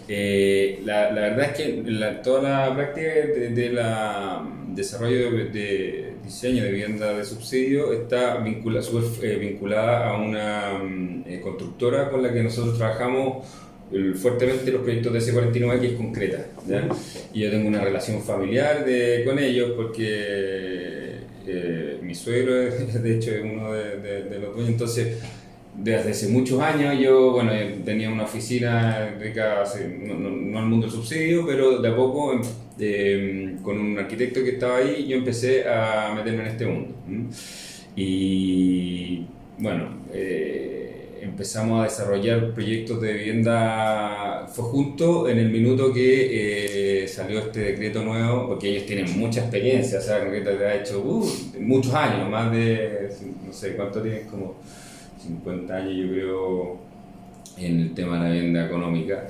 La verdad es que toda la práctica de desarrollo de diseño de vivienda de subsidio está vinculada a una constructora con la que nosotros trabajamos fuertemente los proyectos de C49, que es concreta, ¿ya? Y yo tengo una relación familiar con ellos porque mi suegro de hecho es uno de los dueños. Entonces desde hace muchos años yo, bueno, tenía una oficina dedicada, no al mundo del subsidio, pero de a poco, con un arquitecto que estaba ahí, yo empecé a meterme en este mundo. Y bueno, empezamos a desarrollar proyectos de vivienda. Fue justo en el minuto que salió este decreto nuevo, porque ellos tienen mucha experiencia, o sea, el decreto que ha hecho muchos años, más de, no sé cuánto tienen, como 50 años yo creo, en el tema de la vivienda económica.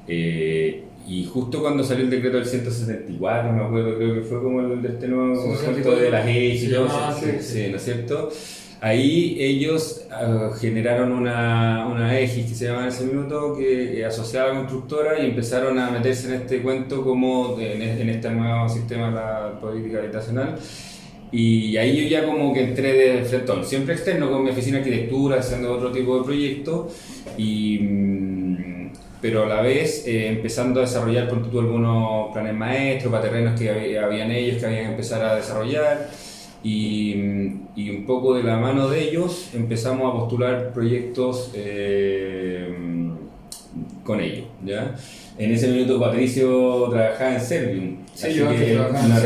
Y justo cuando salió el decreto del 174, me acuerdo, creo que fue como el de este nuevo concepto de las EIS y todo, sí, ¿no es cierto? Ahí ellos generaron una EGIS que se llamaba en ese minuto, que asociaba a la constructora, y empezaron a meterse en este cuento como en este nuevo sistema de la política habitacional. Y ahí yo ya como que entré de frentón, siempre externo con mi oficina de arquitectura, haciendo otro tipo de proyectos, pero a la vez empezando a desarrollar por ejemplo, algunos planes maestros para terrenos que habían ellos que habían que empezar a desarrollar, y un poco de la mano de ellos empezamos a postular proyectos con ellos, ¿ya? En ese minuto Patricio trabajaba en Servium, sí, así yo que trabajaba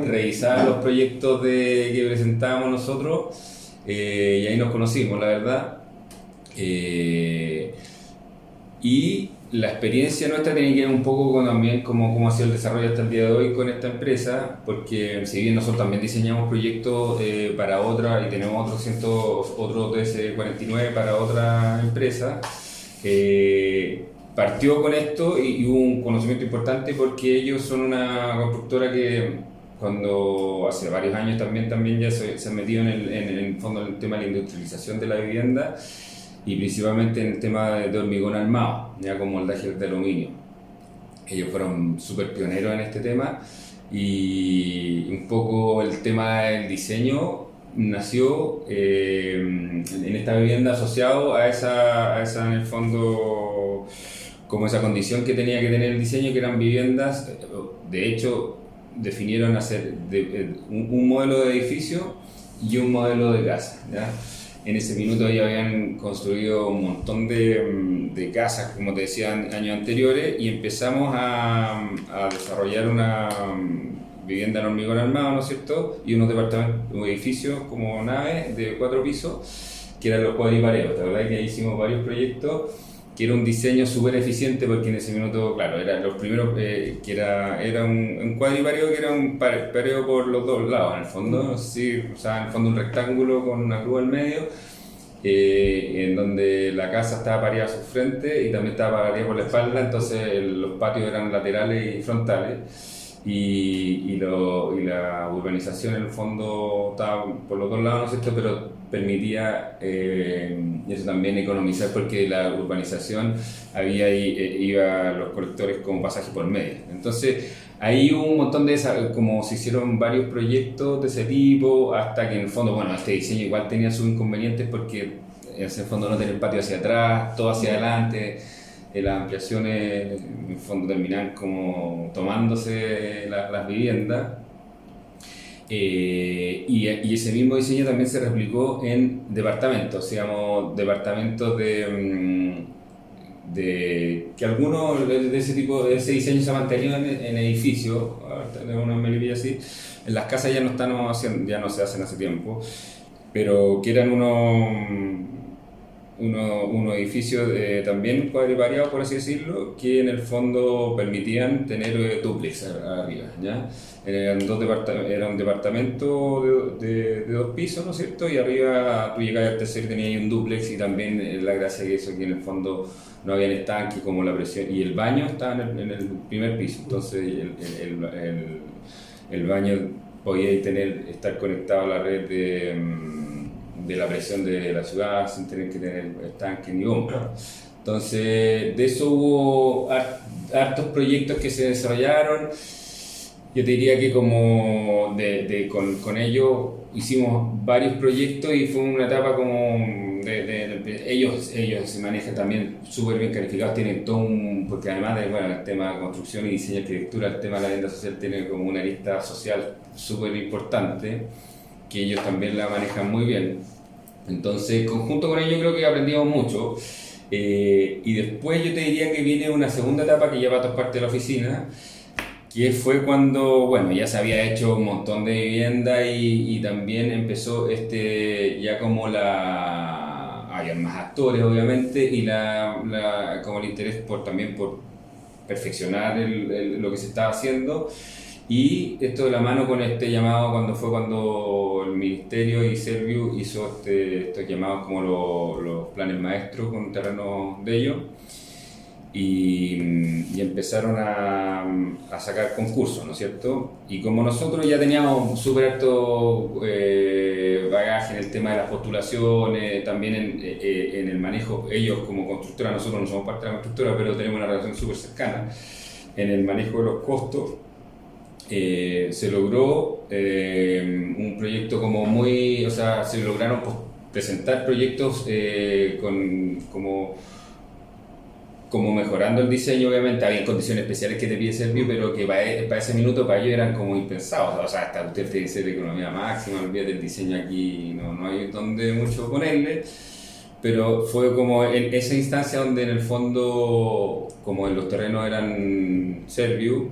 revisaba los proyectos que presentábamos nosotros, y ahí nos conocimos, la verdad. Y la experiencia nuestra tiene que ver un poco con también cómo ha sido el desarrollo hasta el día de hoy con esta empresa, porque si bien nosotros también diseñamos proyectos para otra y tenemos otro TS49 para otra empresa, partió con esto y hubo un conocimiento importante porque ellos son una constructora que cuando hace varios años también ya se han metido en el fondo en el tema de la industrialización de la vivienda, y principalmente en el tema de hormigón armado, ya con moldaje de aluminio. Ellos fueron súper pioneros en este tema, y un poco el tema del diseño nació en esta vivienda asociado a esa en el fondo, como esa condición que tenía que tener el diseño, que eran viviendas. De hecho definieron hacer un modelo de edificio y un modelo de casa, ¿ya? En ese minuto ya habían construido un montón de casas, como te decía, años anteriores, y empezamos a desarrollar una vivienda en hormigón armado, ¿no es cierto? Y unos departamentos, edificios como naves de 4 pisos, que eran los cuadripareos. La verdad que ahí hicimos varios proyectos, que era un diseño súper eficiente, porque en ese minuto, claro, eran los primeros, que era un cuadripareo, que era un pareo por los dos lados, en el fondo, sí, o sea, en el fondo un rectángulo con una cruz al medio, en donde la casa estaba pareada a su frente y también estaba pareada por la espalda, entonces los patios eran laterales y frontales. Y la urbanización en el fondo estaba por los dos lados, ¿no es cierto? Pero permitía eso también economizar, porque la urbanización iba los colectores como pasaje por medio. Entonces ahí hubo un montón como se hicieron varios proyectos de ese tipo, hasta que en el fondo, bueno, este diseño igual tenía sus inconvenientes, porque en el fondo no tenía el patio hacia atrás, todo hacia adelante. Las ampliaciones en el fondo terminan como tomándose las viviendas, y ese mismo diseño también se replicó en departamentos, digamos, departamentos que algunos de ese tipo, de ese diseño se ha mantenido en edificios. Tenemos una melipilla así. En las casas ya no se hacen hace tiempo, pero que eran unos edificios también cuadripariados, por así decirlo, que en el fondo permitían tener dúplex arriba, ¿ya? Era un departamento de 2 pisos, ¿no es cierto? Y arriba tú llegabas al tercero y tenías ahí un dúplex, y también la gracia de eso, que en el fondo no había estanque como la presión, y el baño estaba en el primer piso, entonces el baño podía estar conectado a la red de la presión de la ciudad sin tener que tener estanque ni bomba. Entonces, de eso hubo hartos proyectos que se desarrollaron. Yo te diría que como con ellos hicimos varios proyectos y fue una etapa como ellos se manejan también súper bien calificados, tienen todo porque además de bueno, el tema de construcción y diseño y arquitectura, el tema de la vivienda social tiene como una lista social súper importante, que ellos también la manejan muy bien. Entonces, conjunto con ellos creo que aprendimos mucho. Y después yo te diría que viene una segunda etapa que lleva a todas partes de la oficina, que fue cuando, bueno, ya se había hecho un montón de vivienda y también empezó ya como había más actores obviamente y como el interés también por perfeccionar lo que se estaba haciendo. Y esto de la mano con este llamado cuando el Ministerio y Serviu hizo estos llamados como los planes maestros con terrenos de ellos y empezaron a sacar concursos, ¿no es cierto? Y como nosotros ya teníamos súper alto bagaje en el tema de las postulaciones, también en el manejo, ellos como constructora, nosotros no somos parte de la constructora, pero tenemos una relación súper cercana en el manejo de los costos. Se logró un proyecto como o sea, se lograron presentar proyectos como mejorando el diseño, obviamente, había condiciones especiales que te pide Serviu, pero que para ese minuto para ellos eran como impensados, o sea, hasta usted te dice de economía máxima, olvídate del diseño aquí, no hay donde mucho ponerle, pero fue como en esa instancia donde en el fondo, como en los terrenos eran Serviu,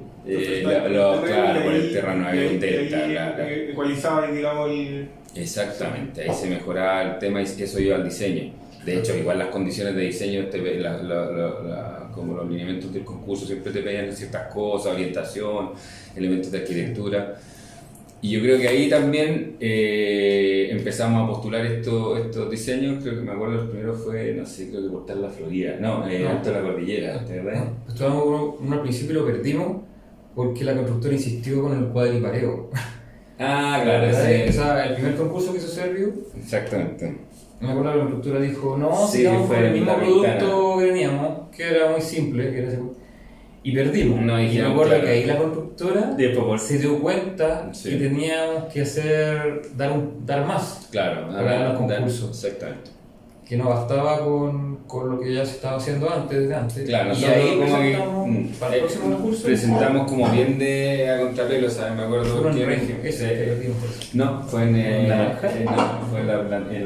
claro, por el terreno había un delta. Ecualizaba, digamos, Exactamente, ahí se mejoraba el tema y eso iba al diseño. De hecho, igual las condiciones de diseño, como los lineamientos del concurso, siempre te pedían ciertas cosas, orientación, elementos de arquitectura. Y yo creo que ahí también empezamos a postular estos diseños. Creo que me acuerdo el primero fue, no sé, creo que Portal La Florida. Alto de la Cordillera, ¿verdad? Postulamos uno al principio, lo perdimos porque la constructora insistió con el cuadripareo. Ah, claro, sí. O sea, el primer concurso que hizo Serviu. Exactamente. Me acuerdo que la constructora dijo, no, sí, sigamos fue con el mismo producto ventana que teníamos, que era muy simple, y perdimos. No, y me acuerdo que ahí la constructora se dio cuenta sí. que teníamos que dar más para los concursos. Exactamente. Que no bastaba con lo que ya se estaba haciendo desde antes. Claro, y ahí como para el próximo concurso presentamos como bien a contrapelo, ¿sabes? Me acuerdo que fue en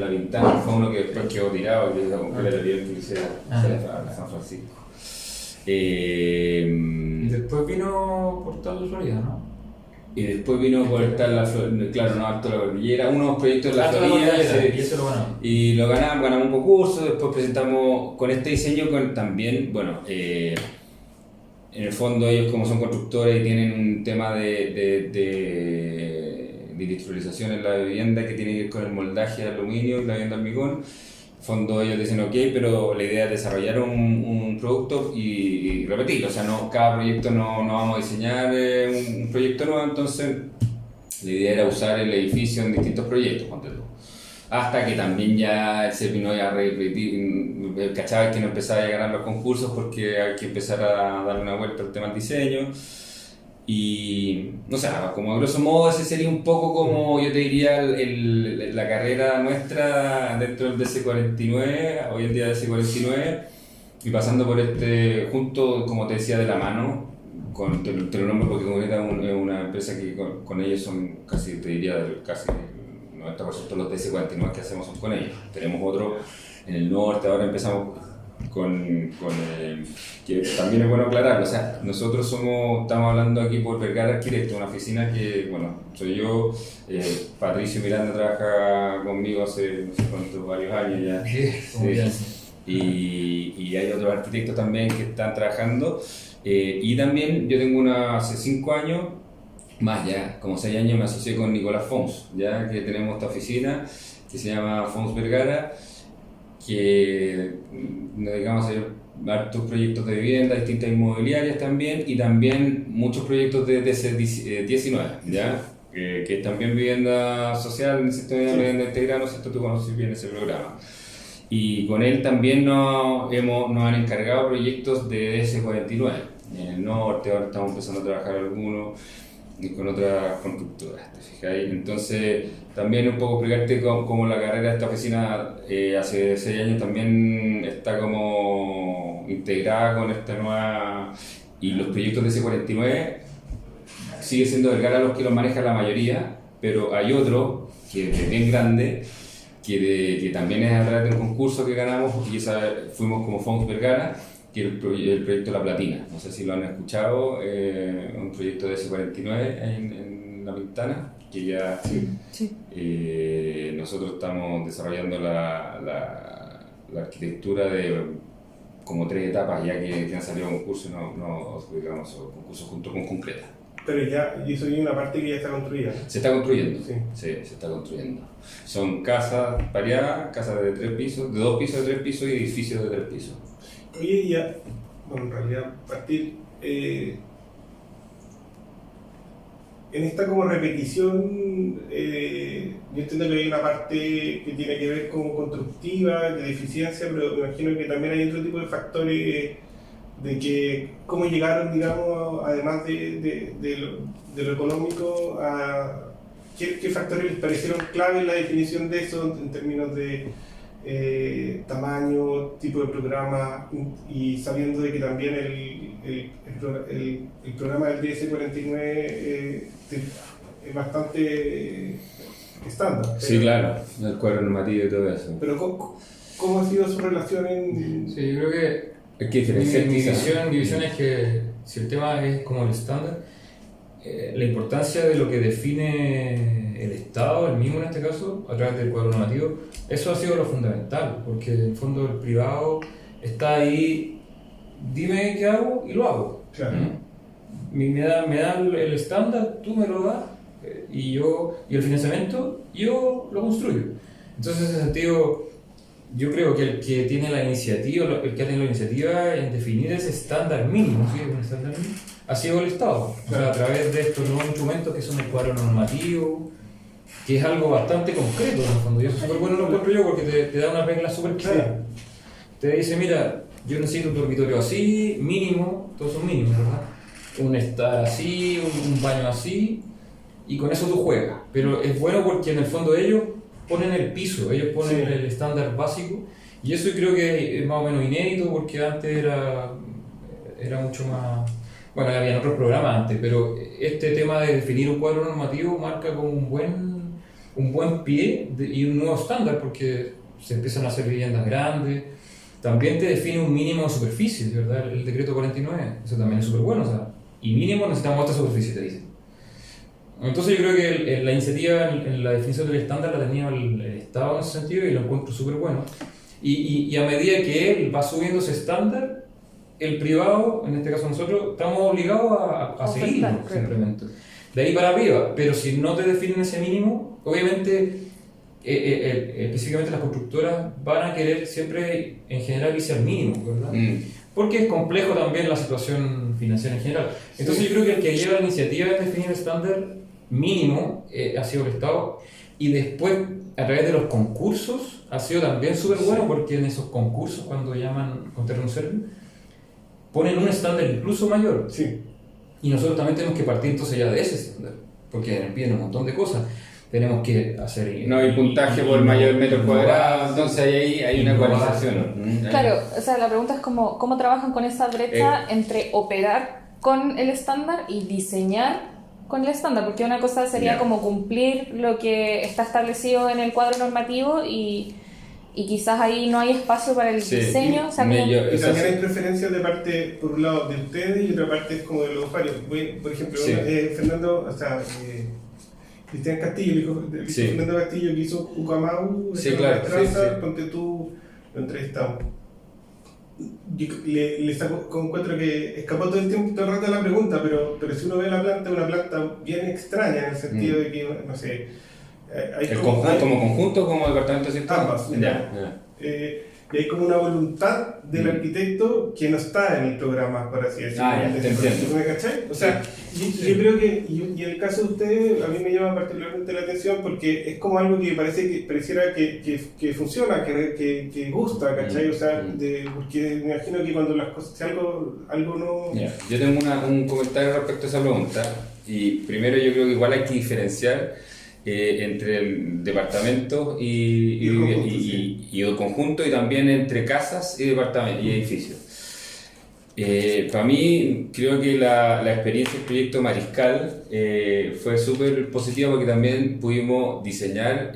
la Ventana, fue uno que después quedó tirado, que la compré la bien que hice a San Francisco. Y después vino Portal de Florida, ¿no? Y después vino Portal la Florida, claro, no Alto la Cordillera, unos proyectos de la Florida, y eso lo ganamos. Y lo ganamos un concurso, después presentamos con este diseño también, bueno, en el fondo ellos como son constructores y tienen un tema de industrialización en la vivienda que tiene que ver con el moldaje de aluminio y la vivienda de hormigón. En el fondo ellos dicen ok, pero la idea es desarrollar un producto y repetirlo, o sea, cada proyecto no vamos a diseñar un proyecto nuevo, entonces la idea era usar el edificio en distintos proyectos, hasta que también ya se vino a repetir, cachaba que no empezaba a ganar los concursos porque hay que empezar a darle una vuelta al tema del diseño. Y, o sea, como a grosso modo ese sería un poco como yo te diría la carrera nuestra dentro del DC49, hoy en día DC49, y pasando por junto, como te decía, de la mano, te lo nombro porque como es una empresa que con ellos son casi, te diría, casi el 90% de los DC49 que hacemos son con ellos. Tenemos otro en el norte, ahora empezamos que también es bueno aclararlo, o sea, nosotros estamos hablando aquí por Vergara Arquitecto, una oficina que, bueno, soy yo, Patricio Miranda trabaja conmigo hace no sé cuántos, varios años ya, y hay otros arquitectos también que están trabajando, y también yo tengo hace 5 años, más ya, como 6 años me asocié con Nicolás Fons, ya que tenemos esta oficina que se llama Fons Vergara, que nos dedicamos a hacer hartos proyectos de vivienda, distintas inmobiliarias también, y también muchos proyectos de DC19, ¿ya? Que es también vivienda social, en el sistema de vivienda integrada, no sé si tú conoces bien ese programa. Y con él también nos han encargado proyectos de DS49. En el norte ahora estamos empezando a trabajar algunos y con otras constructoras, ¿te fijáis? Entonces, también un poco explicarte cómo la carrera de esta oficina hace 6 años también está como integrada con esta nueva... Y los proyectos de S49 sigue siendo Vergara los que los maneja la mayoría, pero hay otro que es bien grande, que también es a través de un concurso que ganamos y fuimos como Fonds Vergara, que es el proyecto La Platina. No sé si lo han escuchado, un proyecto de S49 en La Pintana, que ya nosotros estamos desarrollando la arquitectura de como 3 etapas ya que han salido a concurso y no digamos, concursos junto con Concreta. Pero ya, y eso hay una parte que ya está construida, ¿no? Se está construyendo, sí, se está construyendo. Son casas pareadas, casas de 3 pisos, de 2 pisos, de 3 pisos y edificios de 3 pisos. Oye, ya, bueno, en realidad, partir, en esta como repetición, yo entiendo que hay una parte que tiene que ver con constructiva, de eficiencia, pero me imagino que también hay otro tipo de factores de que cómo llegaron, digamos, además de lo económico, ¿qué factores les parecieron clave en la definición de eso en términos de tamaño, tipo de programa, y sabiendo de que también el programa del DS49 es bastante estándar? Sí, claro, el cuadro normativo y todo eso. Pero ¿cómo ha sido su relación en...? Sí, yo creo que Es que mi visión es que si el tema es como el estándar, la importancia de lo que define el Estado, el mismo en este caso, a través del cuadro normativo, eso ha sido lo fundamental, porque en el fondo el privado está ahí, dime qué hago y lo hago. Claro. Me da el estándar, tú me lo das, y el financiamiento, yo lo construyo. Entonces, en ese sentido, yo creo que el que tiene la iniciativa, en definir ese estándar mínimo, ¿sí? Un estándar mínimo, ha sido el Estado. O sea, a través de estos nuevos instrumentos que son el cuadro normativo, que es algo bastante concreto, en el fondo. Y eso es súper bueno lo encuentro yo porque te da una regla súper clara. Te dice, mira, yo necesito un dormitorio así, mínimo, todos son mínimos, ¿verdad? Un estar así, un baño así, y con eso tú juegas. Pero es bueno porque en el fondo ellos ponen el piso, ellos ponen el estándar básico, y eso creo que es más o menos inédito porque antes era mucho más... Bueno, había otros programas antes, pero este tema de definir un cuadro normativo marca como un buen pie y un nuevo estándar porque se empiezan a hacer viviendas grandes. También te define un mínimo de superficie, ¿verdad? El decreto 49, eso también es súper bueno, o sea, y mínimo necesitamos esta superficie, te dicen. Entonces yo creo que la iniciativa en la definición del estándar la tenía el Estado en ese sentido y lo encuentro súper bueno. Y a medida que él va subiendo ese estándar, el privado, en este caso nosotros, estamos obligados a seguirlo simplemente. De ahí para arriba, pero si no te definen ese mínimo, obviamente, específicamente las constructoras van a querer siempre en general irse al mínimo, ¿verdad? Porque es complejo también la situación financiera en general. Entonces yo creo que el que lleva la iniciativa de definir el estándar mínimo ha sido el Estado, y después a través de los concursos ha sido también súper bueno porque en esos concursos cuando llaman con terreno serbio ponen un estándar incluso mayor. Sí. Y nosotros también tenemos que partir entonces ya de ese estándar, porque piden un montón de cosas. Tenemos que hacer... No hay puntaje por mayor metro cuadrado, entonces ahí hay una ecualización. Claro, o sea, la pregunta es cómo trabajan con esa brecha entre operar con el estándar y diseñar con el estándar, porque una cosa sería como cumplir lo que está establecido en el cuadro normativo y quizás ahí no hay espacio para el diseño. O sea, y también hay preferencias de parte, por un lado, de ustedes y otra parte es como de los usuarios. Por ejemplo, Fernando, o sea, Cristian Castillo, Fernando Castillo, que hizo Ucamau, ponte tú, lo entrevistamos. Le saco, encuentro que escapó todo el rato de la pregunta, pero si uno ve la planta, es una planta bien extraña en el sentido de que, no sé, ¿El conjunto como conjunto como departamento de ambas. y hay como una voluntad del arquitecto que no está en el programa, por así decirlo. Te entiendo. ¿Me cachai? O sea, yo creo que, y en el caso de ustedes, a mí me llama particularmente la atención porque es como algo que pareciera que funciona, que gusta, ¿cachai? O sea, porque me imagino que cuando las cosas, si algo no... Yo tengo un comentario respecto a esa pregunta, y primero yo creo que igual hay que diferenciar entre el departamento y el conjunto, y también entre casas y departamentos y edificios. Para mí, creo que la experiencia del proyecto Mariscal fue súper positiva porque también pudimos diseñar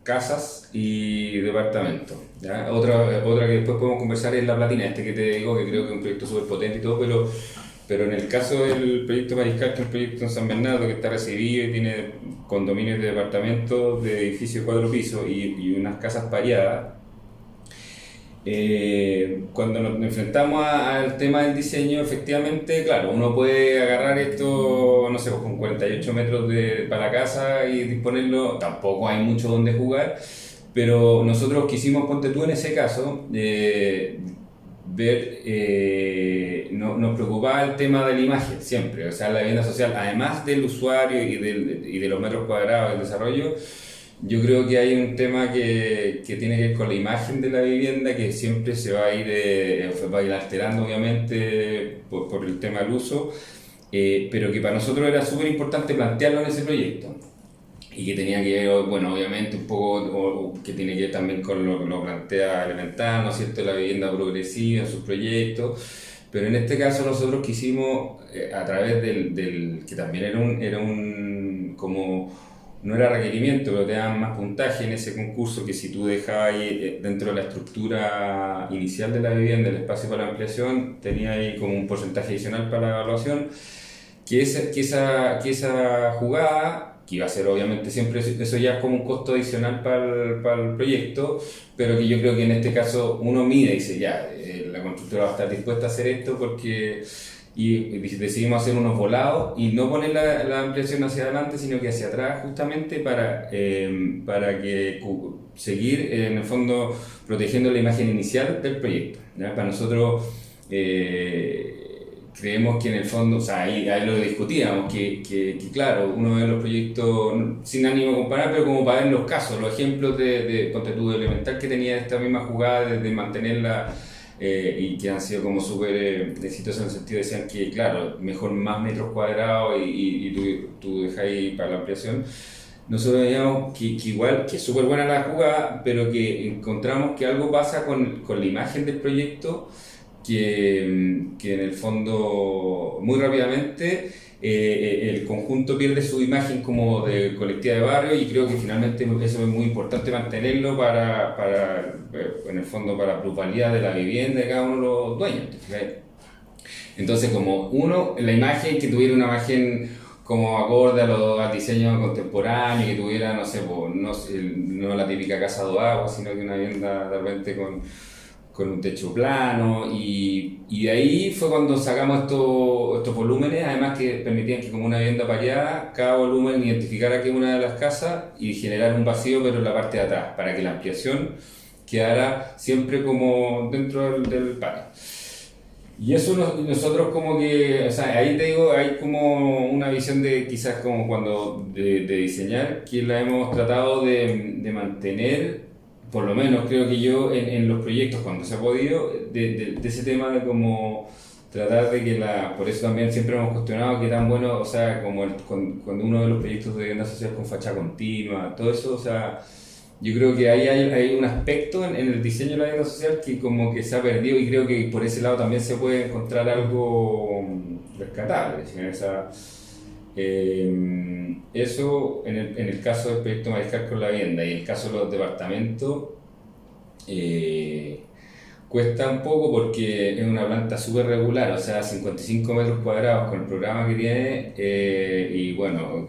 casas y departamentos. ¿Ya? Otra que después podemos conversar es La Platina, que te digo que creo que es un proyecto súper potente y todo, pero en el caso del proyecto Mariscal, que es un proyecto en San Bernardo que está recibido y tiene condominios de departamentos de edificios de 4 pisos y unas casas pareadas, cuando nos enfrentamos al tema del diseño, efectivamente, claro, uno puede agarrar esto, no sé, con 48 metros para la casa y disponerlo, tampoco hay mucho donde jugar, pero nosotros quisimos, ponte tú en ese caso, nos preocupaba el tema de la imagen siempre, o sea, la vivienda social, además del usuario y de los metros cuadrados del desarrollo. Yo creo que hay un tema que tiene que ver con la imagen de la vivienda, que siempre se va a ir alterando obviamente por el tema del uso, pero que para nosotros era súper importante plantearlo en ese proyecto. Y que tenía que ver, bueno, obviamente un poco, que tiene que ver también con lo que nos plantea Elemental, ¿no es cierto?, la vivienda progresiva en sus proyectos. Pero en este caso nosotros quisimos, a través del que también era un como, no era requerimiento, pero te daban más puntaje en ese concurso, que si tú dejabas ahí dentro de la estructura inicial de la vivienda el espacio para la ampliación, tenías ahí como un porcentaje adicional para la evaluación, que esa jugada, que iba a ser obviamente siempre, eso ya es como un costo adicional para el proyecto, pero que yo creo que en este caso uno mide y dice, ya, la constructora va a estar dispuesta a hacer esto porque... Y decidimos hacer unos volados y no poner la ampliación hacia adelante, sino que hacia atrás, justamente para que seguir en el fondo protegiendo la imagen inicial del proyecto, ¿ya? Para nosotros creemos que en el fondo, o sea, ahí lo discutíamos, que claro, uno ve los proyectos sin ánimo de comparar, pero como para ver los casos, los ejemplos de ponte tú, de Elemental, que tenía esta misma jugada de mantenerla. Y que han sido como súper exitosos en el sentido, decían que claro, mejor más metros cuadrados y tú dejas ahí para la ampliación. Nosotros veíamos que igual, que es súper buena la jugada, pero que encontramos que algo pasa con la imagen del proyecto, que en el fondo muy rápidamente el conjunto pierde su imagen como de colectiva de barrio, y creo que finalmente eso es muy importante mantenerlo para en el fondo para la plusvalía de la vivienda de cada uno de los dueños. Entonces, como uno, la imagen, que tuviera una imagen como acorde al diseño contemporáneo, que tuviera, no sé, no la típica casa de agua, sino que una vivienda de repente con un techo plano, y de ahí fue cuando sacamos estos volúmenes, además que permitían que, como una vivienda pareada, cada volumen identificara que una de las casas y generar un vacío pero en la parte de atrás, para que la ampliación quedara siempre como dentro del patio. Y eso nosotros como que, o sea, ahí te digo, hay como una visión de quizás como cuando de diseñar, que la hemos tratado de mantener, por lo menos creo que yo en los proyectos cuando se ha podido, de ese tema de como tratar de que por eso también siempre hemos cuestionado que tan bueno, o sea, como cuando uno de los proyectos de vivienda social con fachada continua, todo eso, o sea, yo creo que ahí hay un aspecto en el diseño de la vivienda social que como que se ha perdido, y creo que por ese lado también se puede encontrar algo rescatable, eso en el caso del proyecto Mariscal con la vivienda. Y en el caso de los departamentos cuesta un poco porque es una planta súper regular, o sea, 55 metros cuadrados con el programa que tiene, y bueno,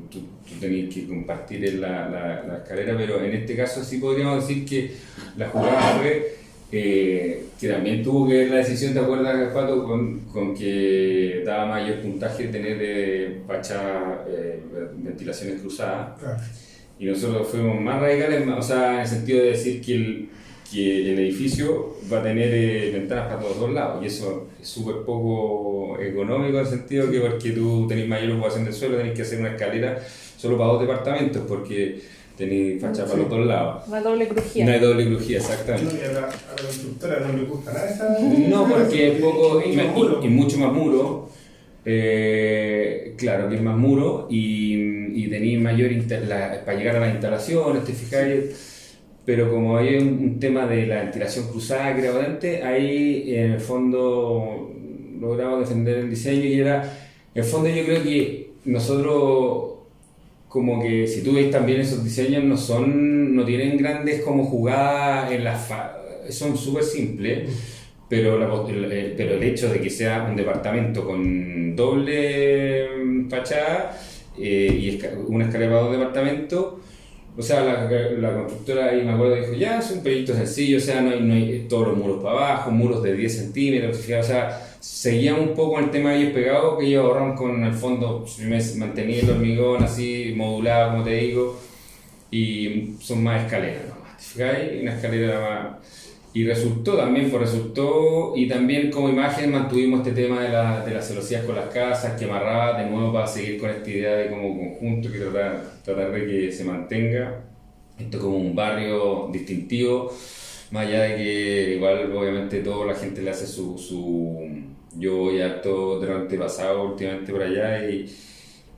tú tenés que compartir la escalera, pero en este caso sí podríamos decir que la jugada fue que también tuvo que ver la decisión, ¿te acuerdas, Pato? Con que daba mayor puntaje tener fachada, ventilaciones cruzadas. Y nosotros fuimos más radicales, o sea, en el sentido de decir que el edificio va a tener ventanas para todos los lados, y eso es súper poco económico en el sentido que porque tú tenés mayor ocupación del suelo, tenés que hacer una escalera solo para 2 departamentos, porque tenés fachada para los 2 lados. Una doble crujía. No hay doble crujía, exactamente. No, y a la constructora no le gusta nada esa. No, porque es poco mucho y mucho más muro. Claro, que es más muro y tenéis mayor para llegar a las instalaciones, te fijáis. Pero como hay un tema de la ventilación cruzada que era antes, ahí en el fondo logramos defender el diseño y era, en el fondo yo creo que nosotros como que si tú veis también esos diseños no tienen grandes como jugadas en las son súper simples, pero el hecho de que sea un departamento con doble fachada y una escalera para 2 departamentos, o sea, la constructora ahí me acuerdo dijo, ya es un proyecto sencillo, o sea, no hay todos los muros para abajo, muros de 10 centímetros, o sea, seguían un poco el tema de ellos pegados, que ellos ahorraron con el fondo, mantenía el hormigón así modulado, como te digo, y son más escaleras nomás, ¿te fijáis? Una escalera más. Y resultó, y también como imagen mantuvimos este tema de las celosías con las casas, que amarraba de nuevo para seguir con esta idea de como conjunto, que tratar de que se mantenga esto como un barrio distintivo, más allá de que igual obviamente toda la gente le hace yo voy harto durante pasado últimamente por allá y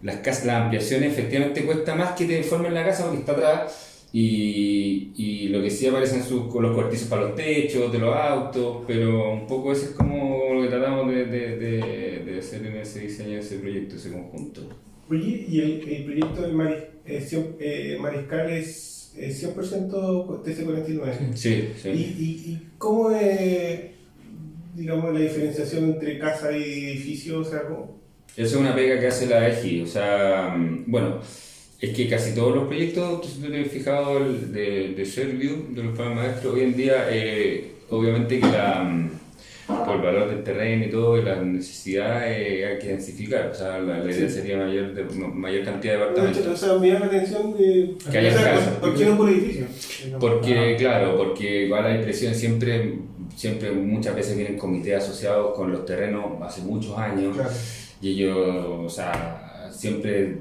las ampliaciones efectivamente cuesta más que te formen la casa porque está atrás. Y lo que sí aparecen con los cortizos para los techos de los autos, pero un poco eso es como lo que tratamos de hacer en ese diseño de ese proyecto, ese conjunto. Oye, ¿y el proyecto del Mariscal es 100% TC49? Sí. ¿Y cómo es, digamos, la diferenciación entre casa y edificio? O sea, ¿cómo? Esa es una pega que hace la EGI, o sea, bueno, es que casi todos los proyectos, si tú te has fijado de Serviu, de los planes maestros, hoy en día, obviamente que por el valor del terreno y todo, y las necesidades hay que densificar, o sea, la idea sería mayor cantidad de departamentos. O sea, me llama la atención de... Que haya casas. ¿Por qué no por edificio? Porque, claro, porque igual hay presión siempre muchas veces vienen comités asociados con los terrenos hace muchos años, Claro. y ellos, o sea,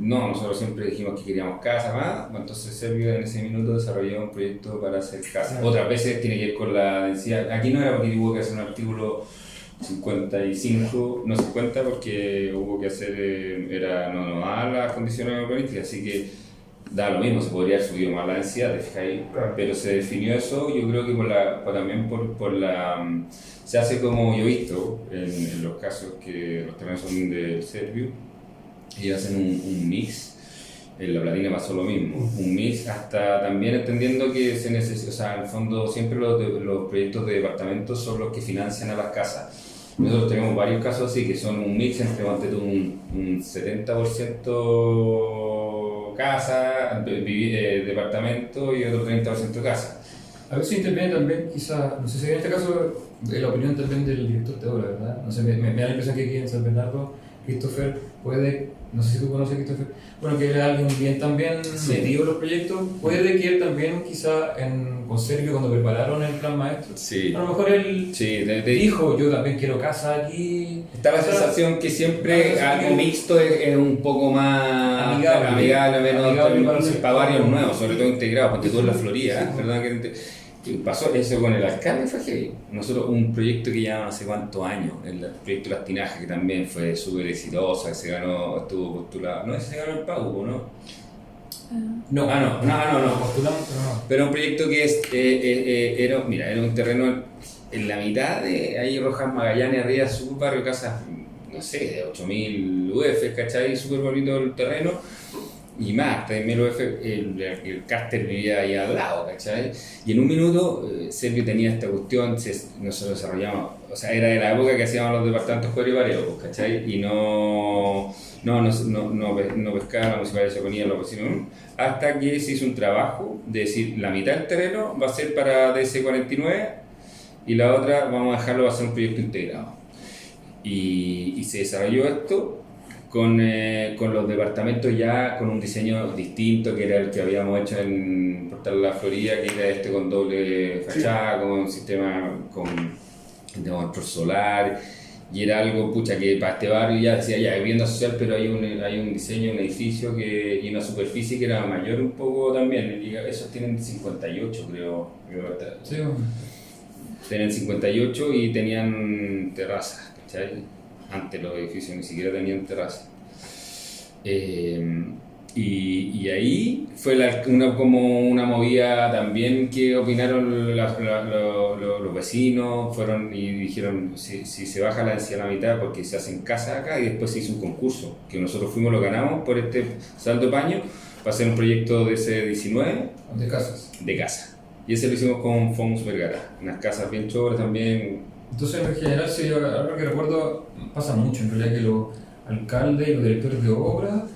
nosotros siempre dijimos que queríamos casa más, entonces Servio en ese minuto desarrolló un proyecto para hacer casa. Claro. Otras veces tiene que ir con la densidad, aquí no era porque hubo que hacer un artículo 55, no 50, porque hubo que hacer, no a las condiciones urbanísticas, así que da lo mismo, se podría haber subido más la densidad, te fijáis, Claro. pero se definió eso, yo creo que también se hace como yo he visto en los casos que los terrenos son del Servio, y hacen un mix. En La Platina pasó lo mismo, un mix, hasta también entendiendo que se necesita, o sea, en el fondo siempre los proyectos de departamentos son los que financian a las casas. Nosotros tenemos varios casos así, que son un mix entre un 70% casa, departamento y otro 30% casa. A veces interviene también, quizá, no sé si en este caso la opinión también del director de obra, ¿verdad? No sé, me da la impresión que aquí en San Bernardo, Christopher no sé si tú conoces a Christopher, bueno, que él es alguien bien también metido en los proyectos, puede que él también quizá con Sergio cuando prepararon el plan maestro, Sí. a lo mejor él dijo, yo también quiero casa aquí. Está la sensación que siempre algo mixto es un poco más amigable menos para varios nuevos, sobre todo integrados, porque tú en la Florida, ¿verdad? Que pasó eso con el alcalde, fue heavy. Nosotros un proyecto que ya hace cuántos años, el proyecto Las Tinajas, que también fue súper exitoso, que estuvo postulado, no, ese se ganó el PAU, ¿no? No. Postulamos, pero no. Pero un proyecto que era un terreno en la mitad de ahí Rojas Magallanes, arriba, su barrio, casas, no sé, de 8.000 UF, ¿cachai? Súper bonito el terreno. Y más, 3.000 UF, el Caster vivía ahí al lado, ¿cachai? Y en un minuto, Servio tenía esta cuestión, nosotros desarrollamos, o sea, era de la época que hacíamos los departamentos Cuero y Vareo, ¿cachai? Y no pescaba la municipalidad de Chaconía, lo posible, hasta que se hizo un trabajo de decir, la mitad del terreno va a ser para DC49 y la otra vamos a dejarlo, va a ser un proyecto integrado. Y se desarrolló esto. con los departamentos ya con un diseño distinto, que era el que habíamos hecho en Portal La Florida, que era este con doble fachada, con un sistema con control solar, y era algo, pucha, que para este barrio ya decía, ya, vivienda social, pero hay un diseño, un edificio y una superficie que era mayor un poco también, y esos tienen 58, creo. Sí. Tenían 58 y tenían terrazas, ¿cachai? Antes los edificios ni siquiera tenían terrazas. Y ahí fue como una movida también que opinaron los vecinos, fueron y dijeron si se baja la densidad a la mitad porque se hacen casas acá, y después se hizo un concurso que nosotros fuimos, lo ganamos por este saldo de paño para hacer un proyecto de ese 19 De casas. de casa, y ese lo hicimos con Fons Vergara, unas casas bien choras también. Entonces, en general, sí, ahora que recuerdo, pasa mucho en realidad que los alcaldes y los directores de obra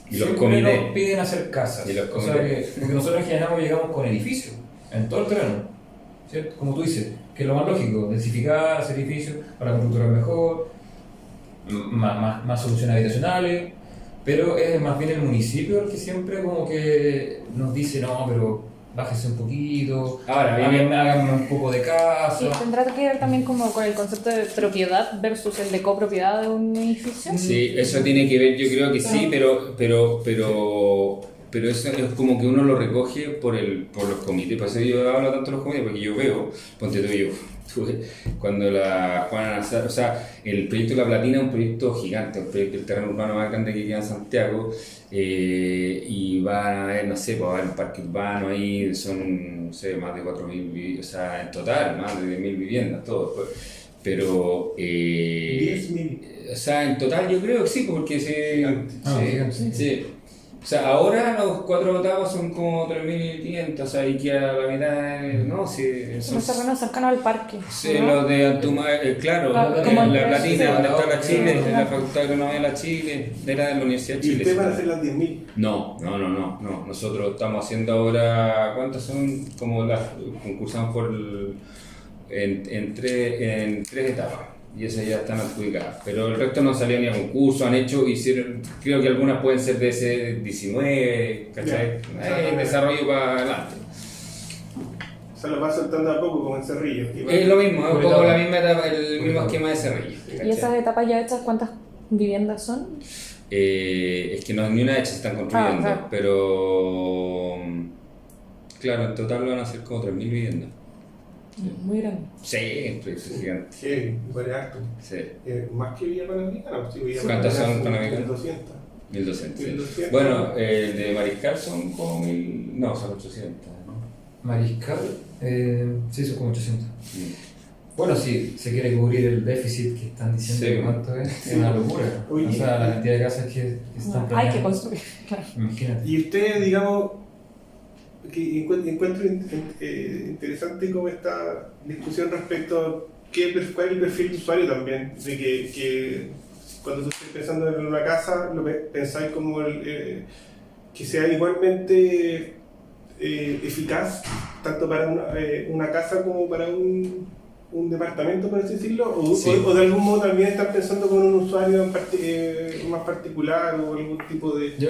Y los siempre comités. nos piden hacer casas. Y los O sea, porque nosotros en general llegamos con edificios, en todo el terreno, ¿cierto? Como tú dices, que es lo más lógico, densificar, hacer edificios para constructoras mejor, más soluciones habitacionales, pero es más bien el municipio el que siempre como que nos dice, no, pero bájese un poquito, Ahora, háganme un poco de Sí, casa. tendrá que ver también como con el concepto de propiedad versus el de copropiedad de un edificio. Sí, eso tiene que ver, yo creo que sí, pero eso es como que uno lo recoge por los comités. Por eso yo hablo tanto de los comités, porque yo veo, ponte tú, cuando la Juana Nazar, o sea, el proyecto de La Platina es un proyecto gigante, el terreno urbano más grande que queda en Santiago, y van a haber, no sé, pues va a haber un parque urbano ahí, son, no sé, más de 4.000, o sea, en total, más de 10.000 viviendas, todo. Pero, 10.000. o sea, en total yo creo que sí, porque Sí. sí. O sea, ahora los 4 octavos son como 3.500, o sea, y que a la mitad, no, sí, Son terrenos cercanos al parque. sí, ¿no? los de Antuma, claro, Como la el- Platina, donde está la Chile, sí. la Facultad de Economía de la Chile, era de la Universidad de ¿Y Chile. ustedes van a hacer las 10.000? No, nosotros estamos haciendo ahora, ¿cuántas son? Como las concursamos en 3 etapas, y esas ya están adjudicadas, pero el resto no salió ni a concurso, hicieron, creo que algunas pueden ser de ese 19, ¿cachai? Desarrollo para adelante. O sea, los va soltando a poco como en Cerrillo. Es lo mismo, es un Por poco etapa. la misma etapa, el mismo esquema de Cerrillo. ¿Y esas etapas ya hechas cuántas viviendas son? Es que no, ni una hecha se están construyendo, claro. pero claro, en total van a ser como 3.000 viviendas. Muy grande. Sí, un proyecto gigante. Sí, igual es harto. Sí, Más que Villa Panamericana, pues sí, Villa ¿Cuántas son Panamericana Panamericana? 200. 1.200. 1.200. Bueno, el de Mariscal son como 1.000, no, son 800. ¿no? Mariscal, sí, son como 800. Sí. Bueno, si se quiere cubrir el déficit que están diciendo Sí. que cuánto es una locura. Oye, o sea, la cantidad de casas que están Hay que planeando. construir, claro. Imagínate. Y ustedes, digamos, que encuentro interesante como esta discusión respecto a cuál es el perfil de usuario también, de que cuando tú estés pensando en una casa, pensáis como que sea igualmente eficaz, tanto para una casa como para un departamento, por así decirlo, Sí. o de algún modo también están pensando con un usuario más particular o algún tipo de... Yo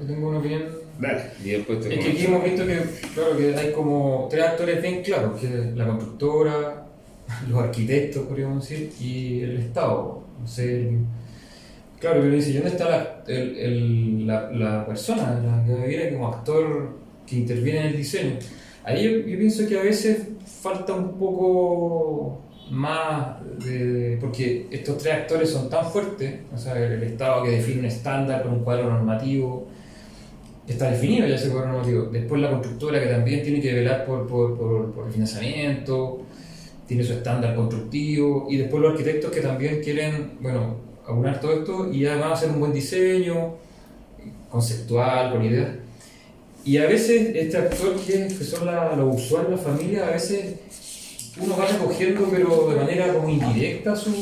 tengo una opinión. Dale, y después te Es que aquí hemos visto que, claro, que hay como 3 actores bien claros, que es la constructora, los arquitectos, podríamos decir, y el Estado. No sé, claro, pero dice, ¿y dónde está la persona, la que viene como actor que interviene en el diseño? Ahí yo pienso que a veces falta un poco más porque estos 3 actores son tan fuertes, o sea, el Estado que define un estándar con un cuadro normativo, está definido ya ese cuadro normativo. Después la constructora que también tiene que velar por el financiamiento, tiene su estándar constructivo, y después los arquitectos que también quieren, bueno, aunar todo esto y además hacer un buen diseño conceptual, con ideas. Y a veces este actor que son los usuarios, la familia, a veces uno va recogiendo pero de manera como indirecta sus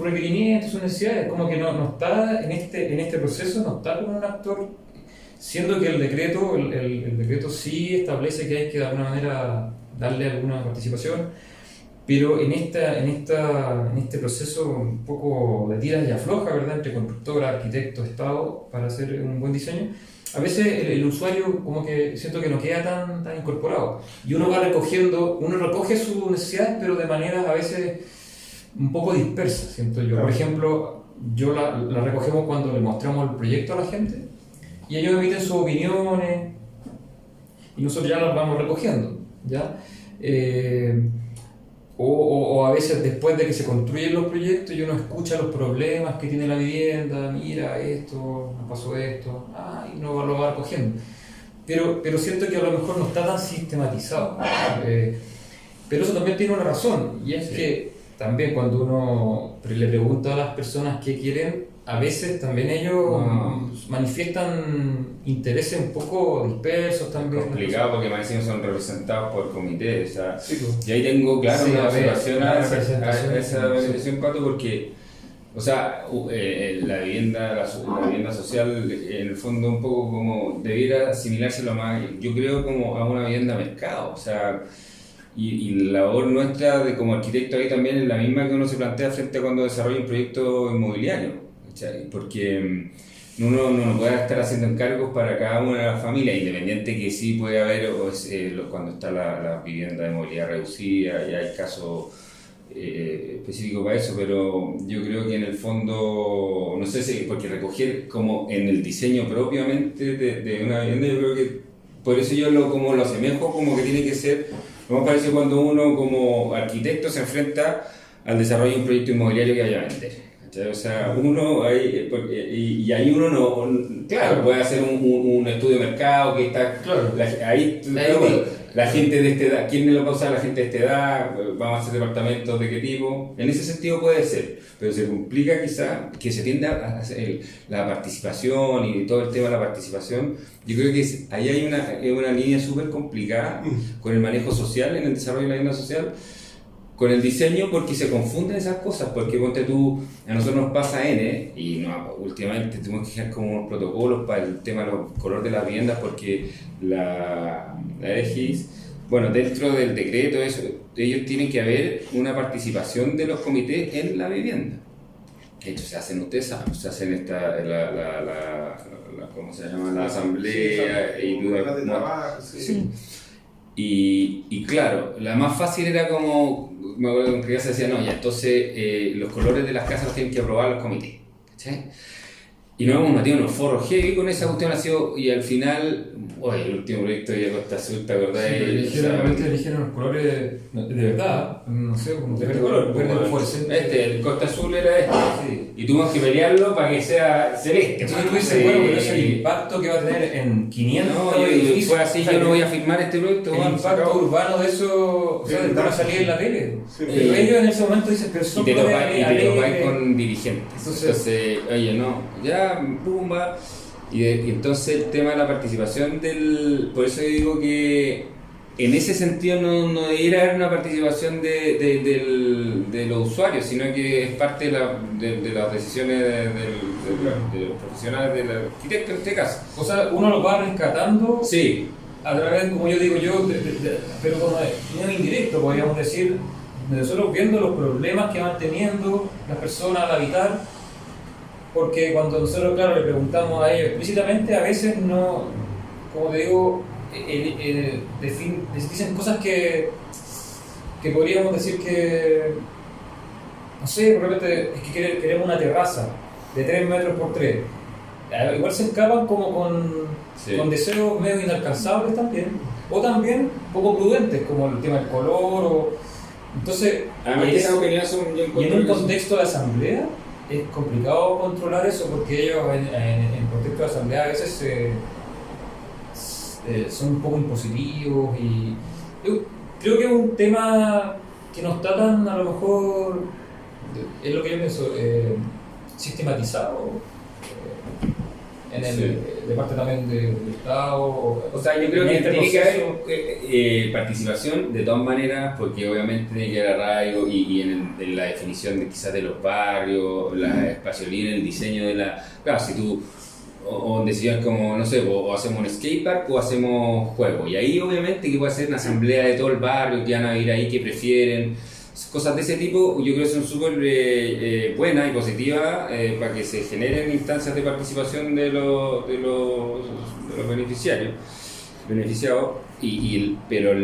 requerimientos, sus necesidades, como que no está en este proceso, no está como un actor, siendo que el decreto sí establece que hay que de alguna manera darle alguna participación, Pero en este proceso un poco de tiras y afloja, ¿verdad?, entre constructora, arquitecto, Estado, para hacer un buen diseño, a veces el usuario como que siento que no queda tan incorporado. Y uno recoge sus necesidades, pero de manera a veces un poco dispersa, siento yo. Por ejemplo, la recogemos cuando le mostramos el proyecto a la gente, y ellos emiten sus opiniones, y nosotros ya las vamos recogiendo, ¿ya? O a veces después de que se construyen los proyectos y uno escucha los problemas que tiene la vivienda, mira esto, me pasó esto, y uno lo va recogiendo. Pero siento que a lo mejor no está tan sistematizado. Pero eso también tiene una razón, y es que también cuando uno le pregunta a las personas qué quieren, a veces también ellos manifiestan intereses un poco dispersos también. Complicado porque más encima son representados por comités, o sea, y ahí tengo claro una observación a esa organización, Pato, porque, o sea, la vivienda social en el fondo un poco como debiera asimilarse lo más, yo creo, como a una vivienda mercado, o sea, y la labor nuestra como arquitecto ahí también es la misma que uno se plantea frente a cuando desarrolla un proyecto inmobiliario. Porque uno no puede estar haciendo encargos para cada una de las familias, independiente que sí puede haber cuando está la vivienda de movilidad reducida, y hay casos específicos para eso, pero yo creo que en el fondo, no sé si, porque recoger como en el diseño propiamente de una vivienda, yo creo que por eso yo lo asemejo como que tiene que ser, como me parece cuando uno como arquitecto se enfrenta al desarrollo de un proyecto inmobiliario que vaya a vender. O sea, uno ahí, y ahí uno no, claro, puede hacer un estudio de mercado que está, claro, la gente de esta edad, ¿quién lo va a usar? La gente de esta edad, vamos a hacer departamentos de qué tipo, en ese sentido puede ser, pero se complica quizá que se tienda a hacer la participación y todo el tema de la participación. Yo creo que ahí hay una línea súper complicada con el manejo social, en el desarrollo de la vivienda social, con el diseño, porque se confunden esas cosas, porque ponte tú, a nosotros nos pasa y últimamente tenemos que crear como unos protocolos para el tema del color de las viviendas, porque la EGIS, bueno, dentro del decreto ellos tienen que haber una participación de los comités en la vivienda. De hecho, se hacen ¿cómo se llama? La asamblea y claro, la más fácil era como, me acuerdo que se decía, no, ya, entonces los colores de las casas los tienen que aprobar los comités, ¿cachai? Y nos hemos metido en unos forros heavy con esa cuestión, y al final, el último proyecto de Costa Azul, ¿te acordás? Eligieron los colores de verdad, no sé, como de color, verde fluorescente. El Costa Azul era sí. Y tuvimos que pelearlo para que sea celeste. Entonces tú dices, bueno, pero es el impacto que va a tener en 500 edificios. Fue así, yo no voy a firmar este proyecto. El impacto urbano de eso, o sea, después va a salir en la tele. Sí, pero ellos en ese momento dicen, pero son y te topan con dirigentes. Entonces, oye, no, ya, pumba. Y entonces el tema de la participación por eso yo digo que en ese sentido no debería haber una participación de los usuarios, sino que es parte de las decisiones de los profesionales, del arquitecto en este caso. O sea, uno lo va rescatando, sí, a través, como yo digo pero como de indirecto, podríamos decir, de nosotros viendo los problemas que van teniendo las personas al habitar, porque cuando nosotros, claro, le preguntamos a ellos explícitamente, a veces no, como te digo, dicen cosas que podríamos decir que, no sé, probablemente es que queremos una terraza de 3 metros por 3. Igual se escapan como con deseos medio inalcanzables también, o también poco prudentes, como el tema del color, entonces, y en un contexto de asamblea es complicado controlar eso, porque ellos en contexto de asamblea a veces son un poco impositivos, y yo creo que es un tema que no está tan, a lo mejor, es lo que yo pienso, sistematizado en de parte también del Estado. O sea, yo creo que tiene que haber participación de todas maneras, porque obviamente tiene que haber arraigo y en la definición quizás de los barrios, la espacio libre, el diseño de la... Claro, si tú o decidas como, no sé, o hacemos un skatepark o hacemos juegos, y ahí obviamente que puede ser una asamblea de todo el barrio que van a ir ahí, que prefieren, Cosas de ese tipo yo creo que son súper buenas y positivas para que se generen instancias de participación de los beneficiados, pero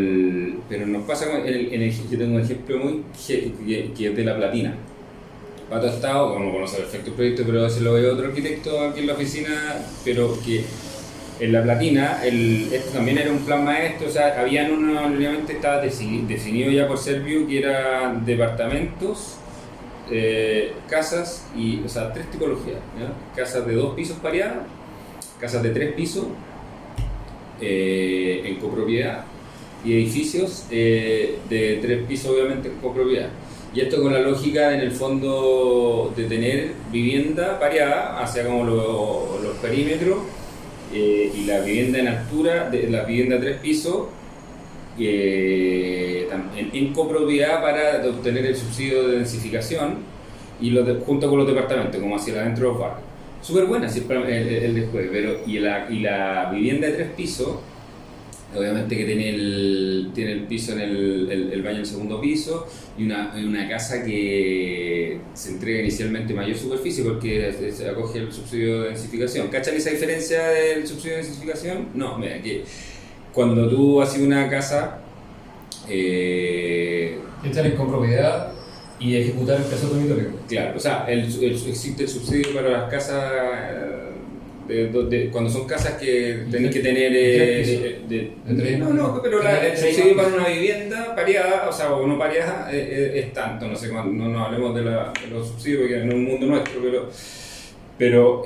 nos pasa yo tengo un ejemplo muy que es de La Platina. Pato ha estado, no conoce perfecto el proyecto, pero se lo ve otro arquitecto aquí en la oficina, pero que en La Platina, esto también era un plan maestro, o sea, obviamente estaba definido ya por Serviu que eran departamentos, casas, o sea, 3 tipologías, ¿ya? Casas de 2 pisos pareadas, casas de 3 pisos, en copropiedad, y edificios de 3 pisos obviamente en copropiedad. Y esto con la lógica en el fondo de tener vivienda pareada hacia como los perímetros, y la vivienda en altura, la vivienda de 3 pisos, en copropiedad para obtener el subsidio de densificación y junto con los departamentos, como hacia adentro de los barrios. Súper buena el después, pero y la vivienda de 3 pisos, obviamente que tiene el piso en el baño en el segundo piso y una casa que se entrega inicialmente mayor superficie porque se acoge el subsidio de densificación. ¿Cachan esa diferencia del subsidio de densificación? No, mira, que cuando tú haces una casa... Entrar en compropiedad y ejecutar el plazo dormitorio. Claro, o sea, existe el subsidio para las casas... cuando son casas que tenés que tener pero el subsidio para una vivienda pareada, o sea, o no pareada, es tanto, no sé cuándo, no hablemos de los subsidios porque no es un mundo nuestro, pero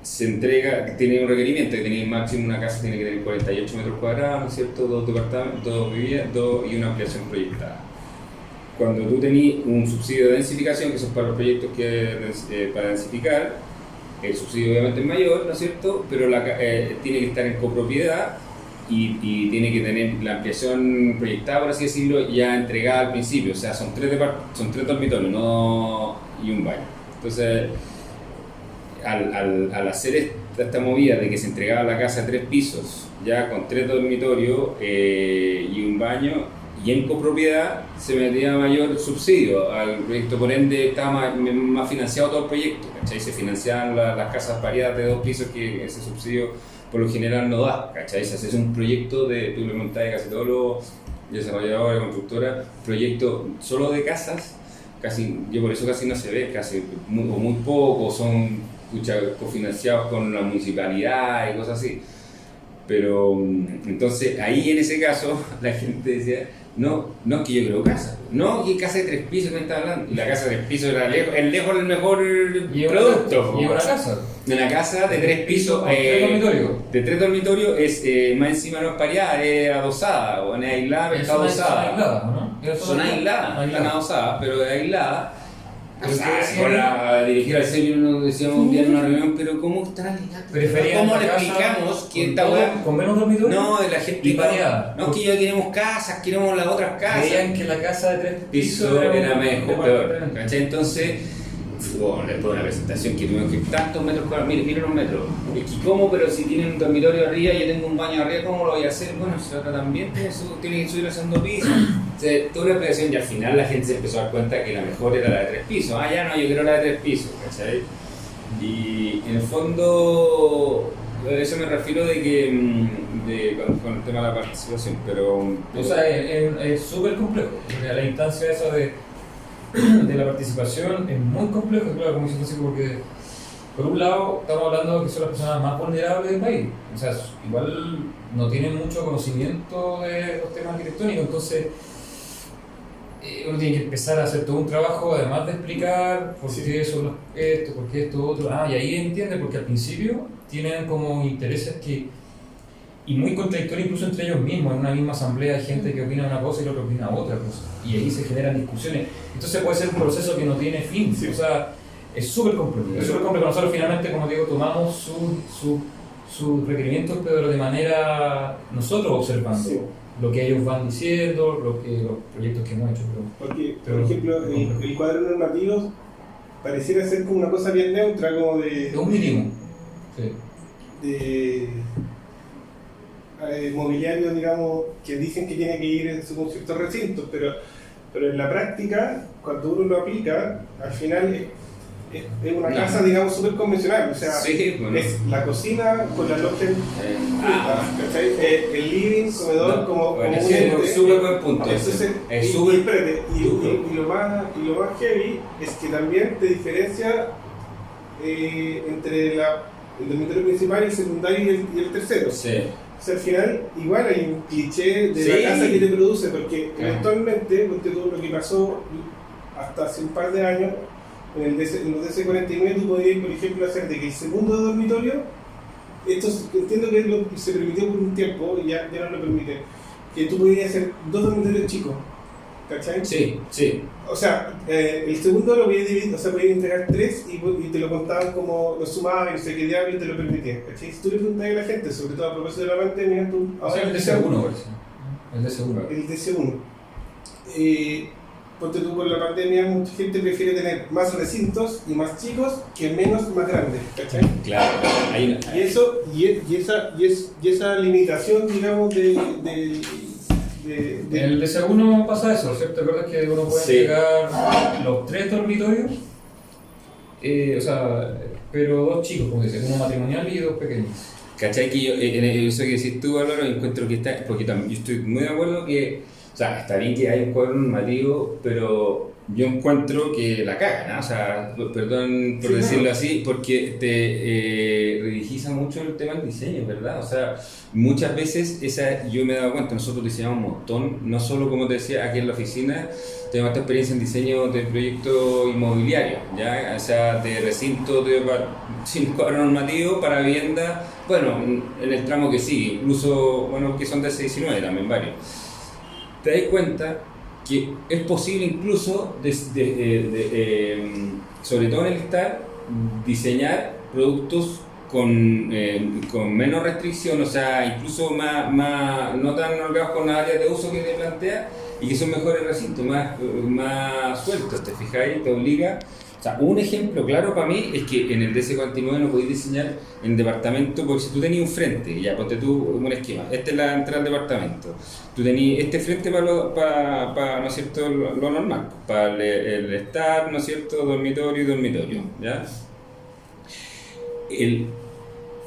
se entrega, tiene un requerimiento que tiene máximo una casa tiene que tener 48 metros cuadrados, ¿no es cierto? 2 departamentos, 2 viviendas y una ampliación proyectada. Cuando tú tenés un subsidio de densificación, que son para los proyectos para densificar, el subsidio obviamente es mayor, ¿no es cierto? Pero tiene que estar en copropiedad y tiene que tener la ampliación proyectada, por así decirlo, ya entregada al principio. O sea, son 3 dormitorios y un baño. Entonces, al hacer esta movida de que se entregaba la casa de 3 pisos, ya con 3 dormitorios y un baño, y en copropiedad se metía mayor subsidio al proyecto, por ende estaba más financiado todo el proyecto, ¿cachai? Se financiaban las casas pareadas de 2 pisos que ese subsidio por lo general no da, ¿cachai? Si haces un proyecto tú le montás casi todos los desarrolladores, constructoras, proyectos solo de casas, yo por eso casi no se ve, muy poco, son cofinanciados con la municipalidad y cosas así. Pero entonces ahí en ese caso la gente decía, no es que yo creo casa, no, que casa de 3 pisos me está hablando, y la casa de 3 pisos era lejos el mejor producto. ¿Y una casa? Una casa de 3 pisos, de 3 dormitorios, más encima no es pareada, es adosada, o es aislada, pero está adosada. Son aisladas, están adosadas, pero es aislada. O sea, dirigir al serio nos decíamos un día en una reunión, pero ¿cómo están ligados? ¿Cómo le explicamos que esta hueá? ¿Con menos dormitorios? No, la gente y pareada. No, es que ya queremos casas, queremos las otras casas. Creían que la casa de 3 pisos era mejor, peor. ¿Cachai? Entonces, después de una presentación que tuvimos que tantos metros cuadrados, miren los metros. Es que ¿cómo? Pero si tienen un dormitorio arriba y yo tengo un baño arriba, ¿cómo lo voy a hacer? Bueno, si ahora también tiene que subir al segundo piso. Tuve una explicación y al final la gente se empezó a dar cuenta que la mejor era la de 3 pisos. Ya no, yo quiero la de 3 pisos, ¿cachai? Y en el fondo, a eso me refiero de que con el tema de la participación, pero... O sea, es súper complejo. La instancia esa de la participación es muy complejo, claro, como dice Francisco, porque por un lado estamos hablando de que son las personas más vulnerables del país, o sea, igual no tienen mucho conocimiento de los temas arquitectónicos, entonces uno tiene que empezar a hacer todo un trabajo, además de explicar por qué son esto, por qué esto, otro, y ahí entiende, porque al principio tienen como intereses y muy contradictorios incluso entre ellos mismos. En una misma asamblea hay gente que opina una cosa y el otro opina otra cosa, y ahí se generan discusiones. Entonces puede ser un proceso que no tiene fin, o sea, es súper complejo. Nosotros finalmente, como digo, tomamos sus requerimientos, pero de manera nosotros observando lo que ellos van diciendo, los proyectos que hemos hecho. Porque, por ejemplo, el cuadro normativo pareciera ser como una cosa bien neutra, como de un mínimo. De mobiliario, digamos, que dicen que tiene que ir en ciertos recintos, pero pero en la práctica, cuando uno lo aplica, al final es una casa, digamos, súper convencional. O sea, sí, bueno. Es la cocina con la logia, el living, comedor, como es súper buen punto. Entonces, y lo más heavy es que también te diferencia entre el dormitorio principal, el secundario y el tercero. Sí. O sea, al final, igual hay un cliché de la casa que te produce, porque eventualmente, lo que pasó hasta hace un par de años, en los DC49 tú podías, por ejemplo, hacer de que el segundo dormitorio, esto entiendo que se permitió por un tiempo y ya no lo permite, que tú podías hacer 2 dormitorios chicos, ¿cachai? Sí, sí. O sea, el segundo lo podías dividir, o sea, podías entregar 3 y te lo contaban como lo sumaban y se quedaba y te lo permitían, ¿cachai? Si tú le preguntas a la gente, sobre todo a propósito de la pandemia, tú... O sea, el DC1, El DC1. Ponte tú, con la pandemia, mucha gente prefiere tener más recintos y más chicos que menos más grandes, ¿cachai? Claro. Y esa limitación, digamos, En el DC1 pasa eso, ¿cierto? ¿Te acuerdas que uno puede entregar los 3 dormitorios? O sea, pero 2 chicos, como dices, uno matrimonial y 2 pequeños. ¿Cachai? Que yo, en eso que decís tú, Álvaro, encuentro que está, porque también yo estoy muy de acuerdo que, o sea, está bien que hay un cuadro normativo, pero yo encuentro que la cagan, ¿no? O sea, perdón por decirlo así, porque te rigidiza mucho el tema del diseño, ¿verdad? O sea, muchas veces yo me he dado cuenta, nosotros diseñamos un montón, no solo, como te decía, aquí en la oficina, tenemos esta experiencia en diseño de proyectos inmobiliarios, ¿ya? O sea, de recintos sin cuadro normativo para vivienda, bueno, en el tramo que sigue, incluso, bueno, que son de DC19 también varios. Te das cuenta que es posible incluso, sobre todo en el STAR, diseñar productos con menos restricción, o sea, incluso más no tan holgados con las áreas de uso que te plantea y que son mejores recintos, más sueltos, ¿te fijáis? Te obliga. O sea, un ejemplo claro para mí es que en el DC49 no podéis diseñar en departamento, porque si tú tenías un frente, ya ponte tú un esquema, esta es la entrada al departamento, tú tenías este frente para ¿no es cierto?, lo normal, para el estar, ¿no es cierto?, dormitorio y dormitorio, ¿ya?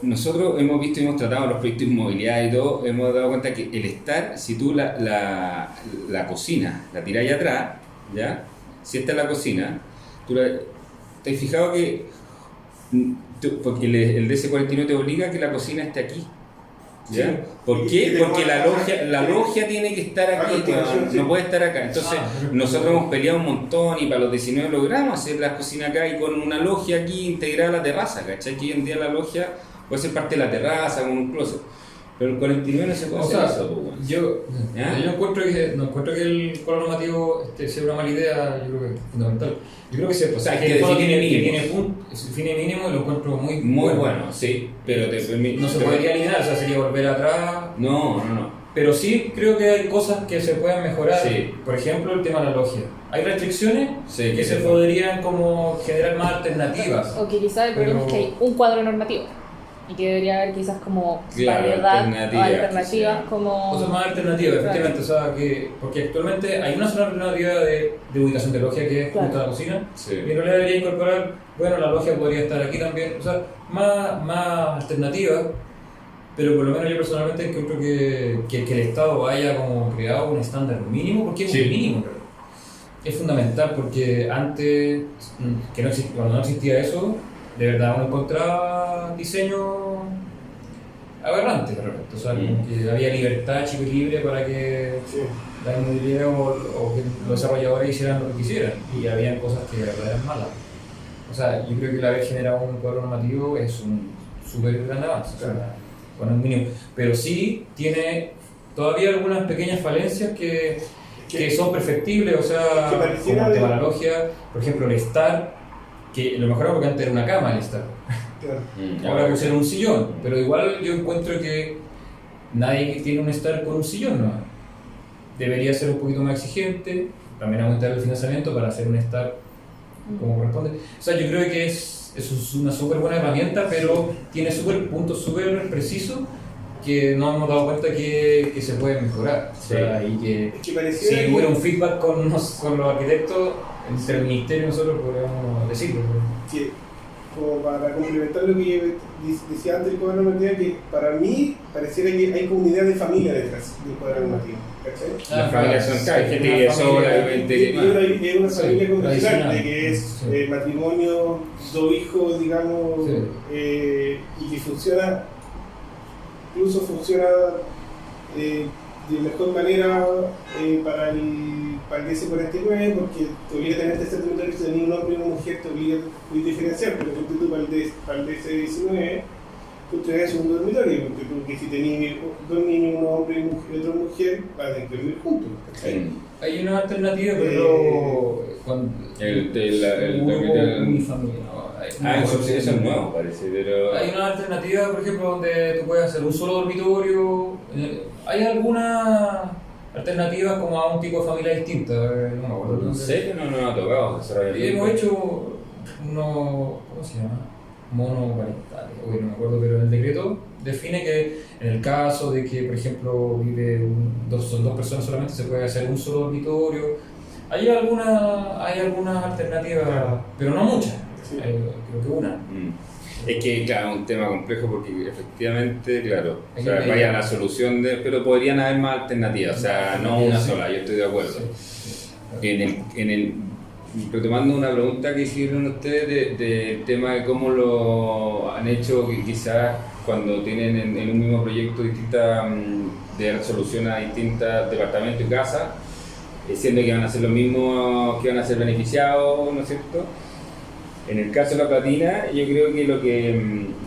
Nosotros hemos visto y hemos tratado los proyectos inmobiliarios y todo, hemos dado cuenta que el estar, si tú la cocina la tiráis atrás, ¿ya? Si esta es la cocina, ¿te has fijado que porque el DC49 te obliga a que la cocina esté aquí? ¿Ya? Sí. ¿Por qué? Porque la logia tiene que estar aquí, no puede estar acá. Entonces, nosotros hemos peleado un montón y para los 19 logramos hacer las cocinas acá y con una logia aquí integrada a la terraza, ¿cachai? Que hoy en día la logia puede ser parte de la terraza, con un closet. Pero el 49 no se puede hacer eso. Yo encuentro que el cuadro normativo sea una mala idea, yo creo que es fundamental. Yo creo que que tiene define mínimo y lo encuentro muy bueno, sí, pero no se podría eliminar, o sea, sería volver atrás. No. Pero sí creo que hay cosas que se pueden mejorar. Sí. Por ejemplo, el tema de la logia. Hay restricciones que se puede. podrían como generar más alternativas. O que quizás el problema es que hay un cuadro normativo y que debería haber quizás como variedad o alternativas como... Cosas más alternativas, efectivamente, o sea, porque actualmente hay una sola alternativa de ubicación de logia que es junto a la cocina, y en realidad debería incorporar, bueno, la logia podría estar aquí también, o sea, más alternativas, pero por lo menos yo personalmente encuentro que el Estado haya como creado un estándar mínimo, porque es un mínimo, pero es fundamental, porque antes, cuando no existía eso, de verdad uno encontraba diseño aberrante, o sea, que había libertad, chico y libre para que la inmobiliaria o que los desarrolladores hicieran lo que quisieran, y habían cosas que de verdad eran malas. O sea, yo creo que el haber generado un cuadro normativo es un súper gran avance, o sea, con un mínimo, pero sí tiene todavía algunas pequeñas falencias que son perfectibles, o sea, como el tema de la logia, por ejemplo, el estar, que lo mejor porque antes era una cama el estar. Claro. Ahora pusieron un sillón, pero igual yo encuentro que nadie tiene un estar con un sillón, ¿no? Debería ser un poquito más exigente, también aumentar el financiamiento para hacer un estar como corresponde. O sea, yo creo que es una súper buena herramienta, pero tiene puntos súper precisos que nos hemos dado cuenta que se puede mejorar. O sea, y que Es que pareciera si que- hubiera un feedback con los arquitectos, entre el ministerio y nosotros podríamos decirlo. que, como para complementar lo que yo decía antes del cuadro normativo, que para mí pareciera que hay como una idea de familia detrás del cuadro normativo, ¿cachai? Las familias son sí, hay gente una que es sola, familia- hay gente que Es una Sí, familia convencional, tradicional. de que es Sí. matrimonio, 2 hijos, digamos, Sí. y que funciona, incluso funciona de mejor manera para el DS49, porque te obliga a tener este territorio, si tenés un hombre y una mujer, te obliga a diferenciar, pero tú para el DS19, tú traes un dormitorio, porque tú, que si tenés 2 niños, un hombre y otra mujer, van a tener que vivir juntos, ¿cachai? Hay una alternativa, pero cuando El grupo unifamiliar. eso es nuevo, parece, pero. Hay una alternativa, por ejemplo, donde tú puedes hacer un solo dormitorio. ¿Hay alguna alternativa como a un tipo de familia distinta? No me acuerdo. ¿En serio no nos ha tocado desarrollar el Hemos hecho uno, ¿cómo se llama? Monoparentales, hoy no me acuerdo, pero el decreto define que en el caso de que, por ejemplo, son 2 personas solamente, se puede hacer un solo dormitorio. Hay algunas alternativas, pero no muchas. Sí. Creo que una. Es que, claro, es un tema complejo porque efectivamente, claro, o sea, Ahí- vaya la solución pero podrían haber más alternativas, o sea, no una Sí. sola, yo estoy de acuerdo. Sí. Retomando una pregunta que hicieron ustedes del tema de cómo lo han hecho, que quizás cuando tienen en un mismo proyecto de dar solución a distintos departamentos y casas, siendo que van a ser los mismos que van a ser beneficiados, ¿no es cierto? En el caso de La Platina, yo creo que lo que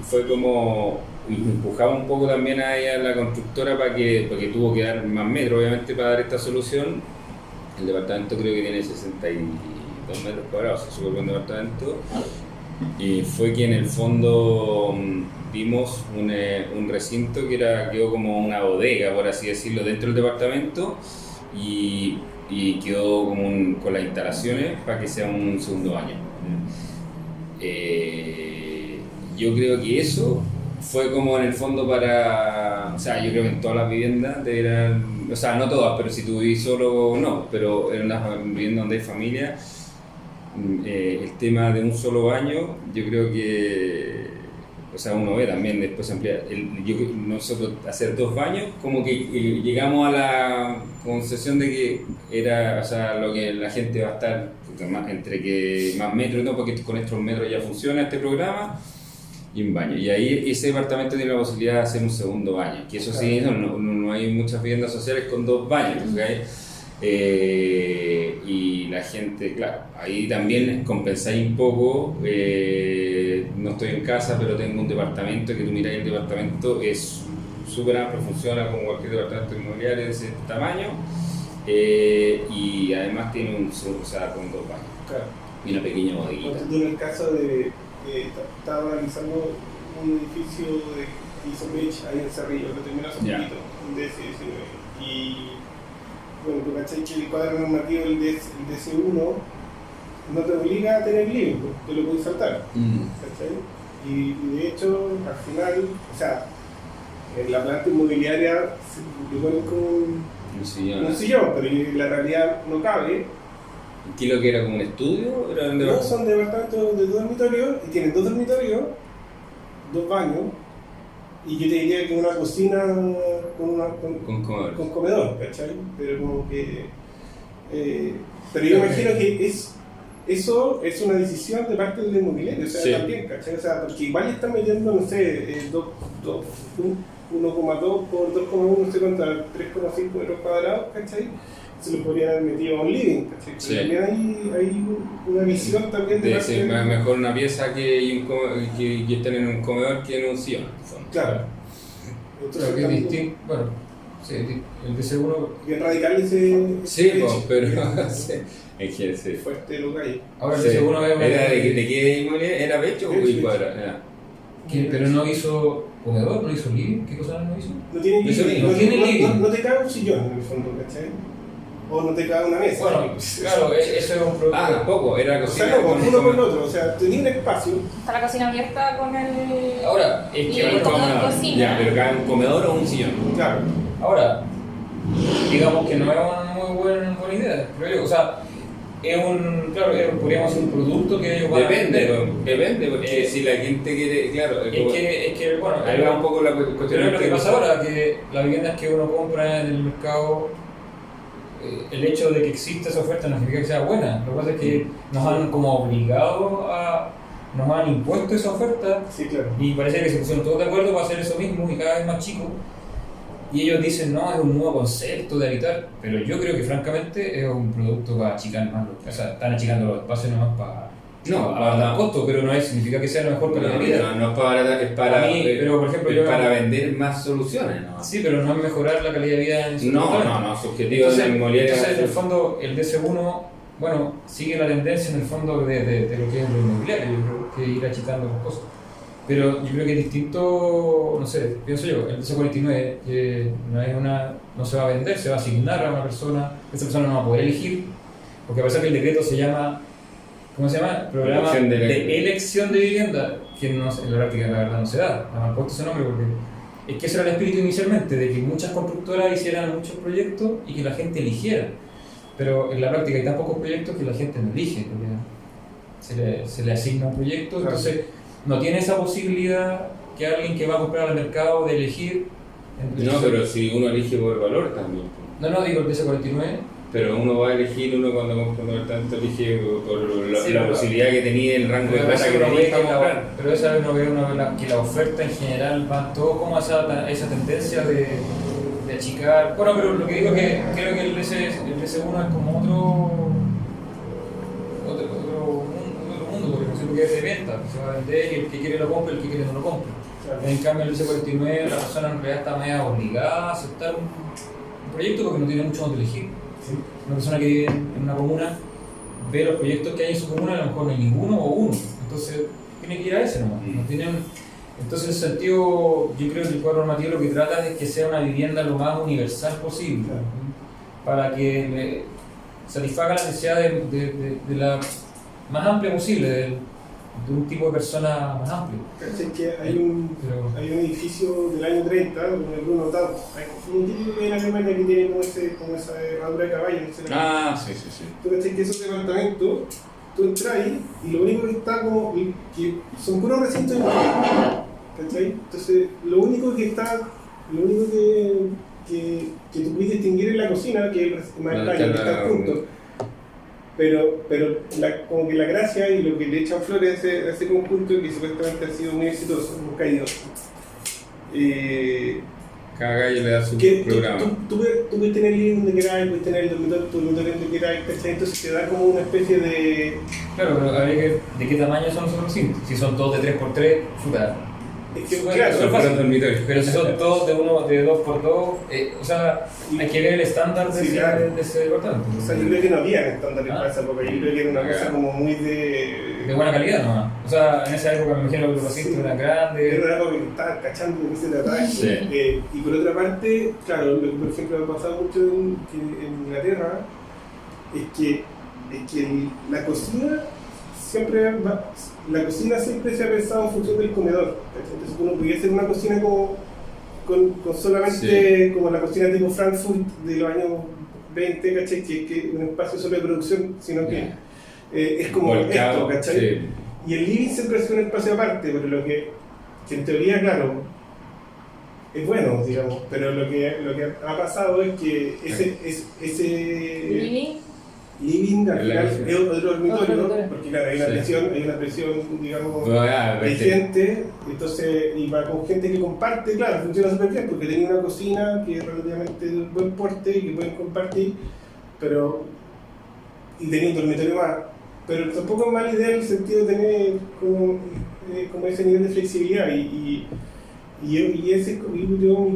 fue como empujaba un poco también a ella, la constructora, porque tuvo que dar más metros, obviamente, para dar esta solución. El departamento creo que tiene 62 metros cuadrados, es súper buen departamento. Y fue que en el fondo vimos un recinto que quedó como una bodega, por así decirlo, dentro del departamento y quedó como con las instalaciones para que sea un segundo baño. Yo creo que eso fue como en el fondo o sea, yo creo que en todas las viviendas deberán, o sea, no todas, pero si tú vivís solo, no, pero en una vivienda donde hay familia, el tema de un solo baño, yo creo que, o sea, uno ve también después ampliar, nosotros hacer 2 baños, como que llegamos a la concesión de que era, o sea, lo que la gente va a estar, entre que más metros, ¿no? Porque con estos metros ya funciona este programa, y un baño. Y ahí ese departamento tiene la posibilidad de hacer un segundo baño, que eso sí, no hay muchas viviendas sociales con 2 baños, ¿okay? Y la gente, claro, ahí también compensáis un poco, no estoy en casa, pero tengo un departamento que tú miráis, el departamento es súper amplio, funciona como cualquier departamento inmobiliario de ese tamaño, y además tiene con 2 baños, Claro. y una pequeña bodeguita. En el caso de estaba analizando un edificio que hizo Pech ahí en Cerrillo, que terminó hace Ya. poquito, un DS19. Y bueno, tú cachai que el cuadro normativo del DC1 no te obliga a tener living, te lo puedes saltar. ¿Cachai? Y de hecho, al final, o sea, en la planta inmobiliaria le ponen como un sillón, pero en la realidad no cabe. ¿Qué lo que era como un estudio? ¿Era un No, son departamentos de 2 dormitorios y tienen 2 dormitorios, 2 baños y yo te diría que una cocina con comedor. con comedor, ¿cachai? Pero como que... pero yo imagino que eso es una decisión de parte del inmobiliario, o sea, Sí. también, ¿cachai? O sea, porque igual están metiendo, no sé, 1,2 por 2,1, no sé cuánto, 3,5 metros cuadrados, ¿cachai? Se lo podrían haber metido a un living, ¿cachai? Sí. Pero también hay una visión también de De parte ser del- mejor una pieza que estén en un comedor que en un sillón. Claro. Creo que es distinto. Bueno, sí, el de seguro. Bien radical ese Sí, hecho. pues, pero sí, es que sí. Fuerte lo que hay. Ahora el Sí. de seguro es ¿Era de qué inmobiliaria? ¿Era Becho o Becho, Cuadra? Era. Pero no hizo comedor, no hizo living. ¿Qué cosa no hizo? No tiene Eso living, mismo, no tiene living. no te cabe un sillón en el fondo, ¿cachai? o no te cabe una mesa. Bueno, claro, eso es un producto. Ah, tampoco, era o cocina. sea, no, uno con el otro, o sea, tenía un espacio. Está la cocina abierta con el... Ahora, es Y que el comedor cocina. Ya, pero cabe un comedor o un sillón. Claro. ahora, digamos que no es una muy buena idea, creo yo. O sea, es un, claro, podríamos hacer un producto que ellos van a vender. Depende, porque si la gente quiere, claro, Es que, bueno, ahí va un poco la cuestión. pero es lo que pasa ahora, que las viviendas que uno compra en el mercado, el hecho de que exista esa oferta no significa que sea buena. Lo que pasa es que nos han como obligado nos han impuesto esa oferta Sí, claro. y parece que se pusieron todos de acuerdo para hacer eso mismo y cada vez más chico. Y ellos dicen, no, es un nuevo concepto de habitar, pero yo creo que francamente es un producto para achicar más o sea, están achicando los espacios nomás para dar costo, pero no significa que sea la mejor calidad de vida. No es para baratar, es para, pero por ejemplo, para vender más soluciones, ¿no? Sí, pero no es mejorar la calidad de vida en su No, subjetivo de la inmobiliaria. Entonces, en el fondo, el DC1, bueno, sigue la tendencia en el fondo de lo que es lo inmobiliario, yo creo que ir achicando las cosas. Pero yo creo que es distinto, no sé, pienso yo, el DC49, que no se va a vender, se va a asignar a una persona, esa persona no va a poder elegir, porque a pesar que el decreto se llama, ¿cómo se llama? Programa de elección de vivienda, que en la práctica la verdad no se da, nada más puesto ese nombre porque es que ese era el espíritu inicialmente, de que muchas constructoras hicieran muchos proyectos y que la gente eligiera, pero en la práctica hay tan pocos proyectos que la gente no elige, porque se le asigna un proyecto, Claro. Entonces no tiene esa posibilidad que alguien que va a comprar al mercado de elegir. No, pero si uno elige por valor también. No, digo el DC49. Pero uno va a elegir, uno cuando compra un departamento elige por la Sí, pero- posibilidad que tenía, el rango de plata que uno tenía ve para que comprar. pero esa vez uno ve que la oferta en general va todo como esa tendencia de achicar. Bueno, pero lo que digo es que creo que el DC1 es como otro mundo, porque no sé lo que es de venta, que se va a vender y el que quiere lo compra, el que quiere no lo compra. Claro. En cambio, el DC49, la persona en realidad está media obligada a aceptar un proyecto porque no tiene mucho donde elegir. Sí. Una persona que vive en una comuna ve los proyectos que hay en su comuna, a lo mejor no hay ninguno o uno. Entonces, tiene que ir a ese nomás. No tienen... Entonces, en ese sentido, yo creo que el cuadro normativo lo que trata es que sea una vivienda lo más universal posible, Claro. para que satisfaga la necesidad de la más amplia posible, de un tipo de persona más amplio. ¿Cachai? Que hay un edificio del año 30, con el Bruno Taut. Hay un típico en Alemania que tiene como esa herradura de caballo. No sé, Sí. tú cachai que esos departamentos, tú entras ahí y lo único que está como que son puros recintos industriales, ¿cachai? Entonces lo único que tú puedes distinguir es la cocina, que es el más extraño, que está junto. Pero como que la gracia y lo que le echan flores a ese conjunto, que supuestamente ha sido muy exitoso, hemos caído. Cada gallo le da su Que programa. tú puedes tener el living donde queráis, puedes tener el dormitorio donde queráis, ¿cachai? Entonces te da como una especie de... Claro, pero habría que ver de qué tamaño son los recintos. Si son todos de 3x3, puta. Es que, Bueno, claro, son fácil. dormitorios. Pero si son todos de 2x2, o sea, hay que ver el estándar de, Sí, claro. de ese departamento. o sea, yo creo que no había estándares para esa época, yo creo que era una Ah. cosa como muy de... De buena calidad nomás. O sea, en esa época me imagino que los recintos eran grandes. Era algo que estaba cachando de qué se trataba. Sí. Y por otra parte, claro, lo que por ejemplo ha pasado mucho en Inglaterra es que la cocina siempre se ha pensado en función del comedor. ¿Cachai? Entonces uno podría hacer una cocina con solamente como la cocina tipo Frankfurt de los años 20, ¿cachai? Que un espacio solo de producción, sino que es como Volcado, esto, ¿cachai? sí. Y el living siempre ha sido un espacio aparte, pero lo que en teoría, claro, es bueno, digamos, pero lo que ha pasado es que ese living al final es otro dormitorio, porque claro, hay una presión, digamos, de gente, entonces, y va con gente que comparte, claro, funciona súper bien, porque tenía una cocina que es relativamente de buen porte y que pueden compartir, y tenía un dormitorio más. Pero tampoco es mala idea en el sentido de tener como ese nivel de flexibilidad y ese es mi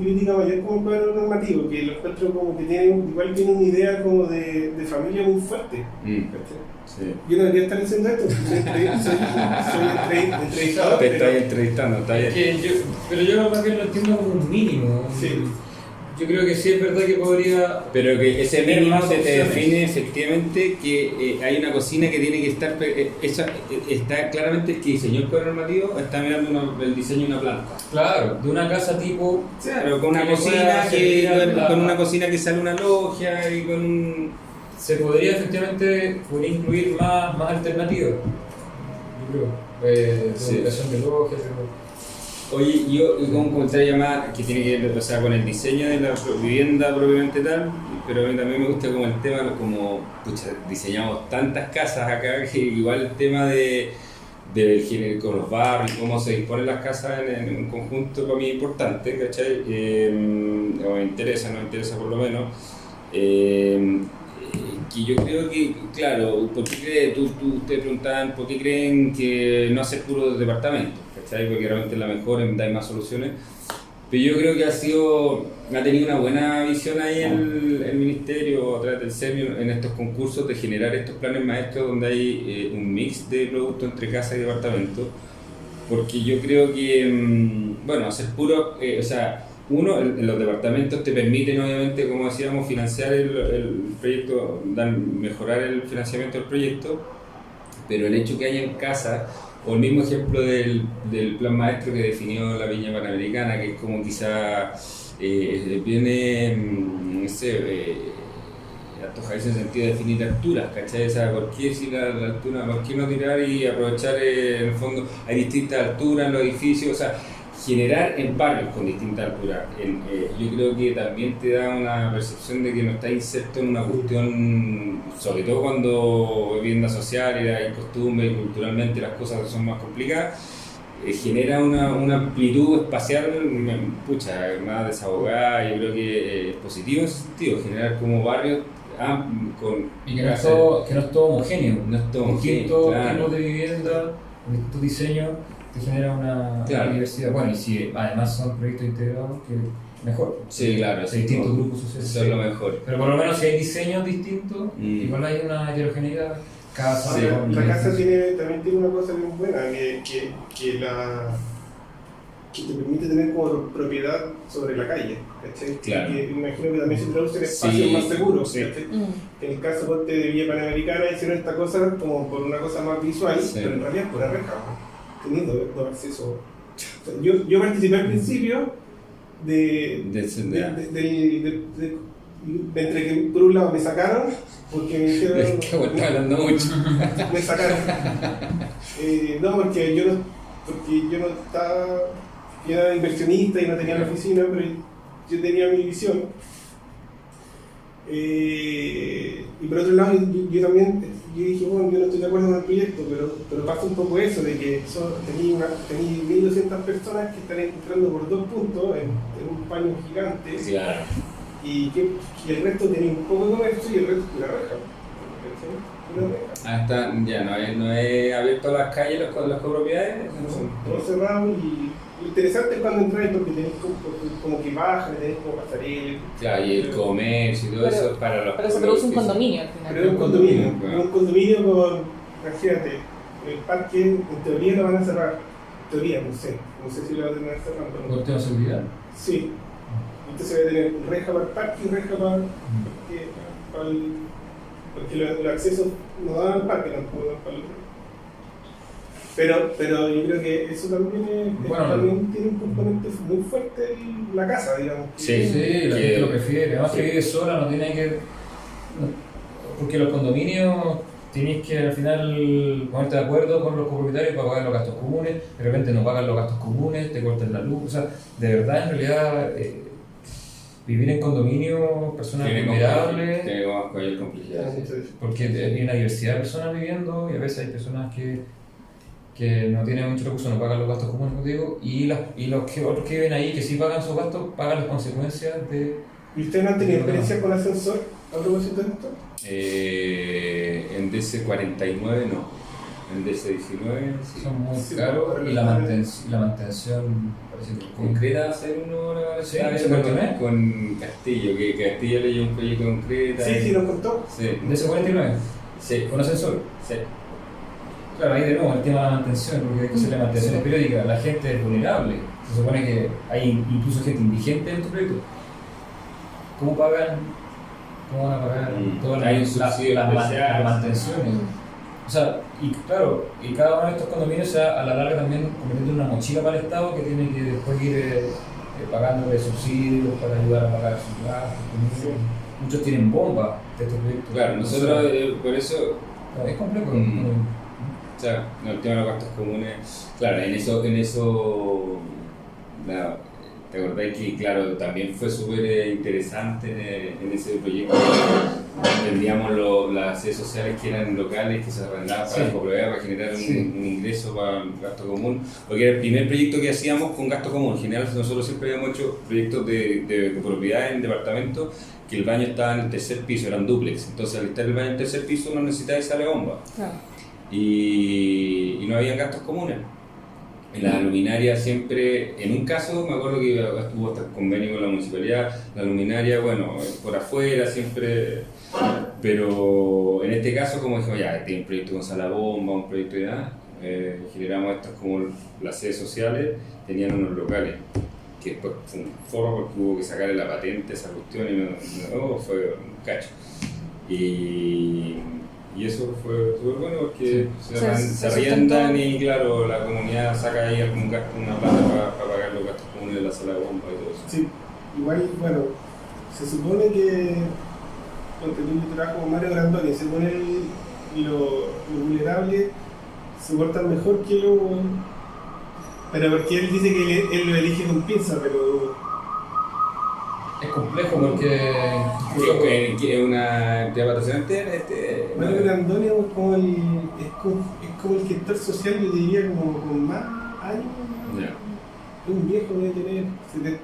crítica mayor como el cuadro normativo, que lo encuentro como que igual tiene una idea como de familia muy fuerte. Sí. Yo no debería estar diciendo esto, soy entrevistador. Te estás entrevistando, está bien. Pero yo más bien lo entiendo como un mínimo. Sí. Yo creo que sí es verdad que podría... Pero que ese tener mínimo más se te opciones. define efectivamente que hay una cocina que tiene que estar... está claramente el que diseñó el código normativo, está mirando el diseño de una planta. Claro, de una casa tipo... Claro, con una Que le cocina pueda servir a la- con una cocina que sale una logia y con un... Se podría efectivamente incluir más alternativas. Yo creo. Sí. Educación de logias. Oye, yo con un comentario más que tiene que ver, o sea, con el diseño de la vivienda propiamente tal, pero a mí también me gusta como el tema, como, pucha, diseñamos tantas casas acá que igual el tema con los barrios, cómo se disponen las casas en un conjunto para mí es importante, ¿cachai? O me interesa, no me interesa por lo menos. Que yo creo que, claro, ¿por qué ustedes preguntaban por qué creen que no hacer puros departamentos? ¿Cachai? Porque realmente es la mejor, hay más soluciones. Pero yo creo que ha tenido una buena visión ahí el ministerio a través del CERMI en estos concursos de generar estos planes maestros donde hay un mix de productos entre casa y departamento. Porque yo creo que, bueno, hacer puro, o sea, en los departamentos te permiten, obviamente, como decíamos, financiar el proyecto, mejorar el financiamiento del proyecto, pero el hecho que haya en casa, o el mismo ejemplo del plan maestro que definió la Viña Panamericana, que es como quizá viene, no sé, antojarse en el sentido de definir alturas, ¿cachai? O sea, ¿por qué si la altura, por qué no tirar y aprovechar, en el fondo, hay distintas alturas en los edificios? O sea, generar en barrios con distintas alturas, yo creo que también te da una percepción de que no estás inserto en una cuestión, sobre todo cuando vivienda social y hay costumbre y culturalmente las cosas son más complicadas, genera una amplitud espacial, pucha, más desahogada. Yo creo que es positivo en ese sentido, generar como barrios con... Y que no es todo homogéneo. No es todo distintos homogéneo, claro. tipos de vivienda, distintos diseños, te genera una diversidad. Bueno, y si además son proyectos integrados, que mejor. Sí, claro. Hay distintos grupos sociales. Eso es lo mejor. Pero por lo menos si hay diseños distintos, igual hay una heterogeneidad. Casa, Sí. La casa también tiene una cosa bien buena, que te permite tener como propiedad sobre la calle, ¿cachai? Claro. Que imagino que también se traduce en espacios más seguros, sí. ¿cachai? En el caso de Villa Panamericana hicieron esta cosa como por una cosa más visual, Sí. pero en realidad es por la reja, teniendo dos accesos. O sea, yo participé al principio entre que por un lado me sacaron, porque me dijeron... Está hablando mucho. Me sacaron. No, porque yo no estaba... Yo era inversionista y no tenía la oficina, pero yo tenía mi visión. Y por otro lado, yo también dije, bueno, yo no estoy de acuerdo con el proyecto, pero pasa un poco eso, de que tenía 1.200 personas que están entrando por 2 puntos en un paño gigante. Claro. Y el resto tenía un poco de comercio y el resto una reja. Una reja. Está, ya no es abierto a las calles, las copropiedades. Todo cerrado y lo interesante es cuando entras porque tenés como que bajas, tenés como pasarelas. Claro, y el comercio y todo eso es para los... Pero se produce un condominio al final. Pero es un condominio con, imagínate, el parque en teoría lo van a cerrar. En teoría, no sé si lo van a tener cerrando. ¿Por tema de seguridad? Sí. Entonces voy a tener reja para el parque y reja para el... Porque los accesos no dan al parque, tampoco dan para el... Pero yo creo que eso también, también tiene un componente muy fuerte en la casa, digamos. Sí, Sí, la gente lo prefiere. Además que vive sola, no tiene que... Porque los condominios tienes que al final ponerte de acuerdo con los copropietarios para pagar los gastos comunes, de repente no pagan los gastos comunes, te cortan la luz. O sea, de verdad, en realidad, vivir en condominio, personas vulnerables... Tiene mayor complejidad. Porque hay una diversidad de personas viviendo y a veces hay personas que no tienen mucho recurso, no pagan los gastos comunes, como digo, y los otros que viven ahí, que sí pagan sus gastos, pagan las consecuencias de... ¿Y ustedes no han tenido experiencia con ascensor a propósito de esto? En DC49 no, en DC19 sí. Son muy Sí, caros pero y la mantención parece que Concreta hacer uno ahora Sí, está ¿se viendo mantiene? con Castillo, que Castillo le dio un proyecto concreto. Sí, nos contó. Sí, de ese 49 sí, con ascensor. sí. Claro, ahí de nuevo el tema de la mantención, porque hay que hacer la mantención periódica, la gente es vulnerable, se supone que hay incluso gente indigente en tu proyecto. ¿cómo pagan? ¿Cómo van a pagar todas Hay un subsidio especial. las mantenciones? O sea, y claro, y cada uno de estos condominios se va a la larga también convirtiendo en una mochila para el Estado que tiene que después ir pagándole subsidios para ayudar a pagar sus gastos. Muchos tienen bombas de estos proyectos. Claro, nosotros por eso... Es complejo. O sea, no, el tema de los gastos comunes, claro, en eso te acordás que, claro, también fue súper interesante en ese proyecto. Vendíamos las sedes sociales que eran locales, que se arrendaban para la copropiedad, para generar un ingreso para el gasto común, porque era el primer proyecto que hacíamos con gasto común. En general, nosotros siempre habíamos hecho proyectos de copropiedad en departamentos que el baño estaba en el tercer piso, eran dúplex. Entonces, al estar el baño en el tercer piso, no necesitaba esa bomba. Claro. Y no habían gastos comunes. En la luminaria siempre, en un caso me acuerdo que estuvo hasta el convenio con la municipalidad, la luminaria, bueno, por afuera siempre, pero en este caso como dijimos, ya, tiene un proyecto con sala bomba, un proyecto de nada, generamos estas como las sedes sociales, tenían unos locales, que después fue un forro porque hubo que sacarle la patente a esa cuestión y fue un cacho. Y eso fue súper bueno porque se arriendan y claro, la comunidad saca ahí una plata para pagar los gastos comunes de la sala de bomba y todo eso. Sí, igual, bueno, se supone que cuando yo trabajo con Mario Grandoni, se supone lo vulnerable se portan mejor que lo... Pero porque él dice que él lo elige con pinza, pero... Es complejo porque... Que es una entidad patrocinante. Mario Grandoni es como el gestor social, yo diría, como con más años. Yeah. Un viejo debe tener 70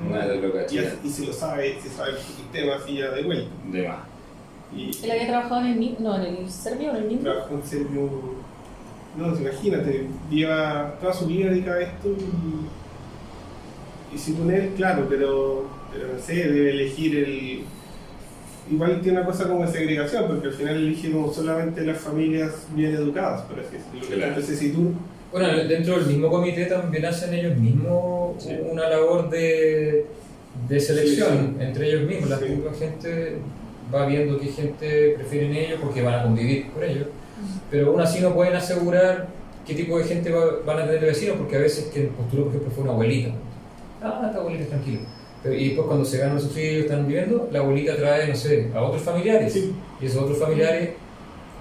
Una de loca chica. y se sabe el sistema así ya de vuelta. De más. Él había trabajado en el NIM, no, en el Servio o en el NIM. Trabajó en Servio. No, imagínate, lleva toda su vida dedicada a esto y sin poner, claro, pero no sé, debe elegir el... Igual tiene una cosa como de segregación, porque al final elige como solamente las familias bien educadas, por así decirlo. Claro. Entonces, si tú... Bueno, dentro del mismo comité también hacen ellos mismos una labor de selección entre ellos mismos. La misma gente va viendo qué gente prefieren ellos porque van a convivir con ellos, pero aún así no pueden asegurar qué tipo de gente van a tener de vecinos, porque a veces que postuló, por ejemplo, fue una abuelita. Esta abuelita es tranquila. Y después cuando se ganan los subsidios están viviendo, la abuelita trae, no sé, a otros familiares. Y esos otros familiares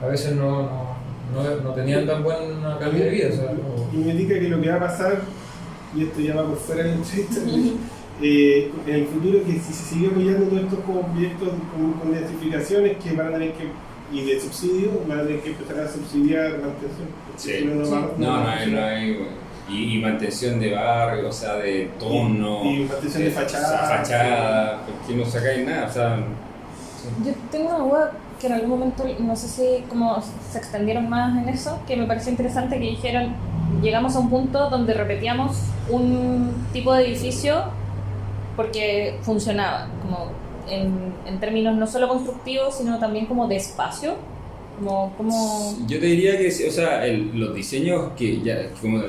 a veces no tenían tan buena calidad de vida. O sea, Y me indica que lo que va a pasar, y esto ya va por fuera del entrevista, en el futuro, que si se sigue apoyando todos estos como proyectos con densificaciones que van a tener que, y de subsidio, van a tener que empezar a subsidiar mantención. Sí. No hay y mantención de barrio, o sea, de tono. Y mantención de fachada. Fachada, porque no sacáis nada, o sea... Yo tengo una duda que en algún momento, no sé si como se extendieron más en eso, que me pareció interesante que dijeron, llegamos a un punto donde repetíamos un tipo de edificio porque funcionaba, como en términos no solo constructivos, sino también como de espacio. Como... Yo te diría que, o sea, los diseños que ya, como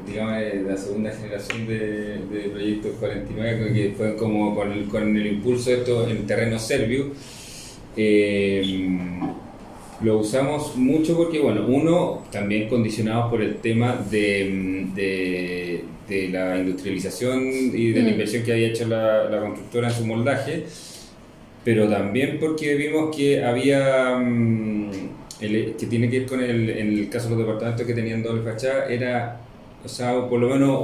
digamos, la segunda generación de proyectos 49, que fue como con el impulso de esto en terreno serbio, lo usamos mucho porque, bueno, uno, también condicionados por el tema de la industrialización y de la inversión que había hecho la constructora en su moldaje, pero también porque vimos que había, que tiene que ver con en el caso de los departamentos que tenían doble fachada, era, o sea, por lo menos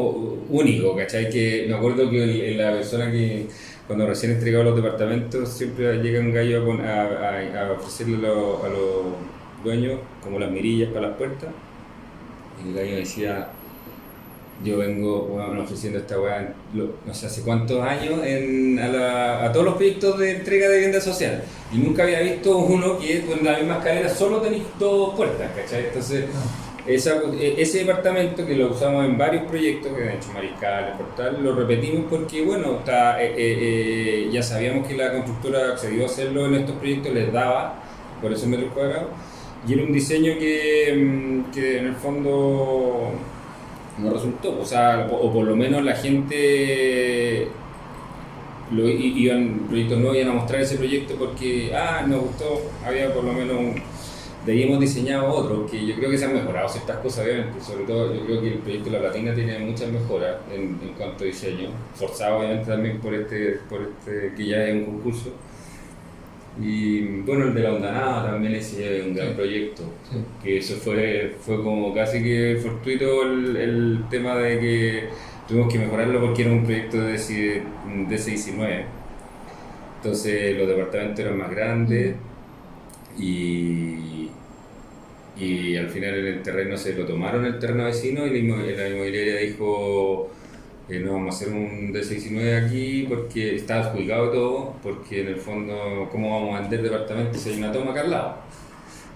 único, ¿cachai? Que me acuerdo que la persona que cuando recién entregaba los departamentos siempre llega un gallo a ofrecerle a los dueños como las mirillas para las puertas, y el gallo decía: yo vengo ofreciendo esta weá, no sé hace cuántos años, a todos los proyectos de entrega de vivienda social, y nunca había visto uno que con la misma escalera solo tenéis dos puertas, ¿cachai? Entonces, ese departamento que lo usamos en varios proyectos, que han hecho Mariscal, Portal, lo repetimos porque, bueno, ya sabíamos que la constructora accedió a hacerlo en estos proyectos, les daba por esos metros cuadrados, y era un diseño que en el fondo no resultó, o sea, o por lo menos la gente proyectos nuevos iban a mostrar ese proyecto porque, nos gustó, había por lo menos de ahí hemos diseñado otro, que yo creo que se han mejorado ciertas cosas, obviamente, sobre todo yo creo que el proyecto de La Platina tiene muchas mejoras en cuanto a diseño, forzado obviamente también por este que ya es un concurso. Y bueno, el de La Hondanada también es un gran proyecto, que eso fue como casi que fortuito el tema de que tuvimos que mejorarlo porque era un proyecto de DC-19, entonces los departamentos eran más grandes y al final en el terreno se lo tomaron el terreno vecino y la inmobiliaria dijo no vamos a hacer un D619 aquí porque está adjudicado todo, porque en el fondo ¿cómo vamos a vender departamentos si hay una toma acá al lado?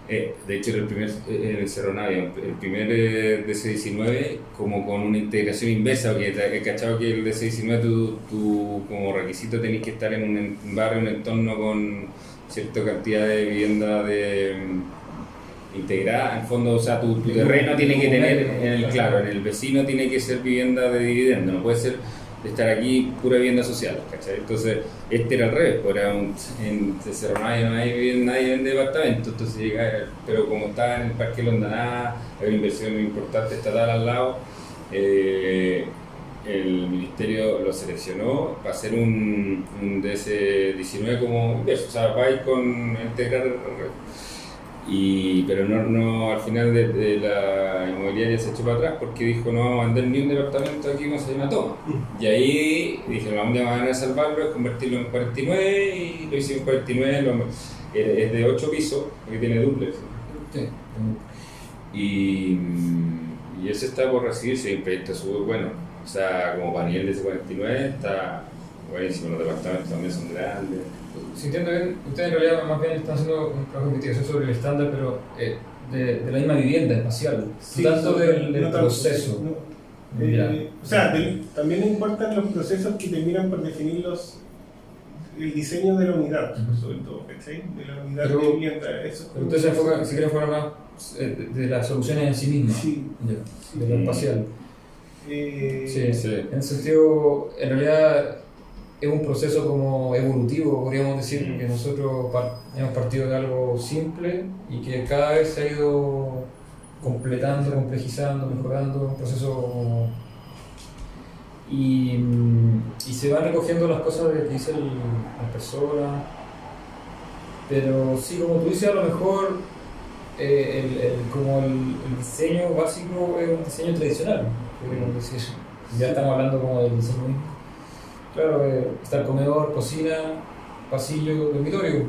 De hecho era el primer en el Cerro Navia, el primer DC-19 como con una integración inversa, porque he cachado que el DC-19 tú como requisito tenés que estar en un barrio, un entorno con cierta cantidad de vivienda integrada, en fondo, o sea, tu terreno tiene que tener, en el vecino tiene que ser vivienda de dividendo, no puede ser de estar aquí pura vivienda social, ¿cachai? Entonces, este era al revés, pues en Cerro Navia nadie vende departamentos, entonces pero como estaba en el Parque Londaná, hay una inversión importante estatal al lado, el ministerio lo seleccionó para hacer un DS-19 como inverso, o sea, va a ir con integrar. Pero no al final de la inmobiliaria se echó para atrás porque dijo no vamos a vender ni un departamento aquí, vamos a hacer una toma. Y ahí dije la única manera de salvarlo es convertirlo en 49 y lo hicimos en 49, es de 8 pisos porque tiene duplex. Sí. Y ese está por recibirse y un proyecto súper bueno, o sea como para nivel de ese 49 está buenísimo, los departamentos también son grandes. Si entiendo bien, ustedes en realidad más bien están haciendo un trabajo de investigación sobre el estándar, pero de la misma vivienda espacial, sí, tanto del no proceso. O sea, también importan los procesos que terminan por definir el diseño de la unidad, sobre todo, ¿cachai? De la unidad de vivienda. Eso pero ustedes se enfocan, si quieren enfocar más de las soluciones en sí mismas, sí. De lo espacial. Sí. En el sentido, en realidad es un proceso como evolutivo, podríamos decir, porque nosotros hemos partido de algo simple y que cada vez se ha ido completando, complejizando, mejorando, un proceso y se van recogiendo las cosas que dicen las personas, pero sí, como tú dices, a lo mejor el diseño básico es un diseño tradicional, podríamos decir. Ya estamos hablando como del diseño mismo. Claro, está el comedor, cocina, pasillo, dormitorio.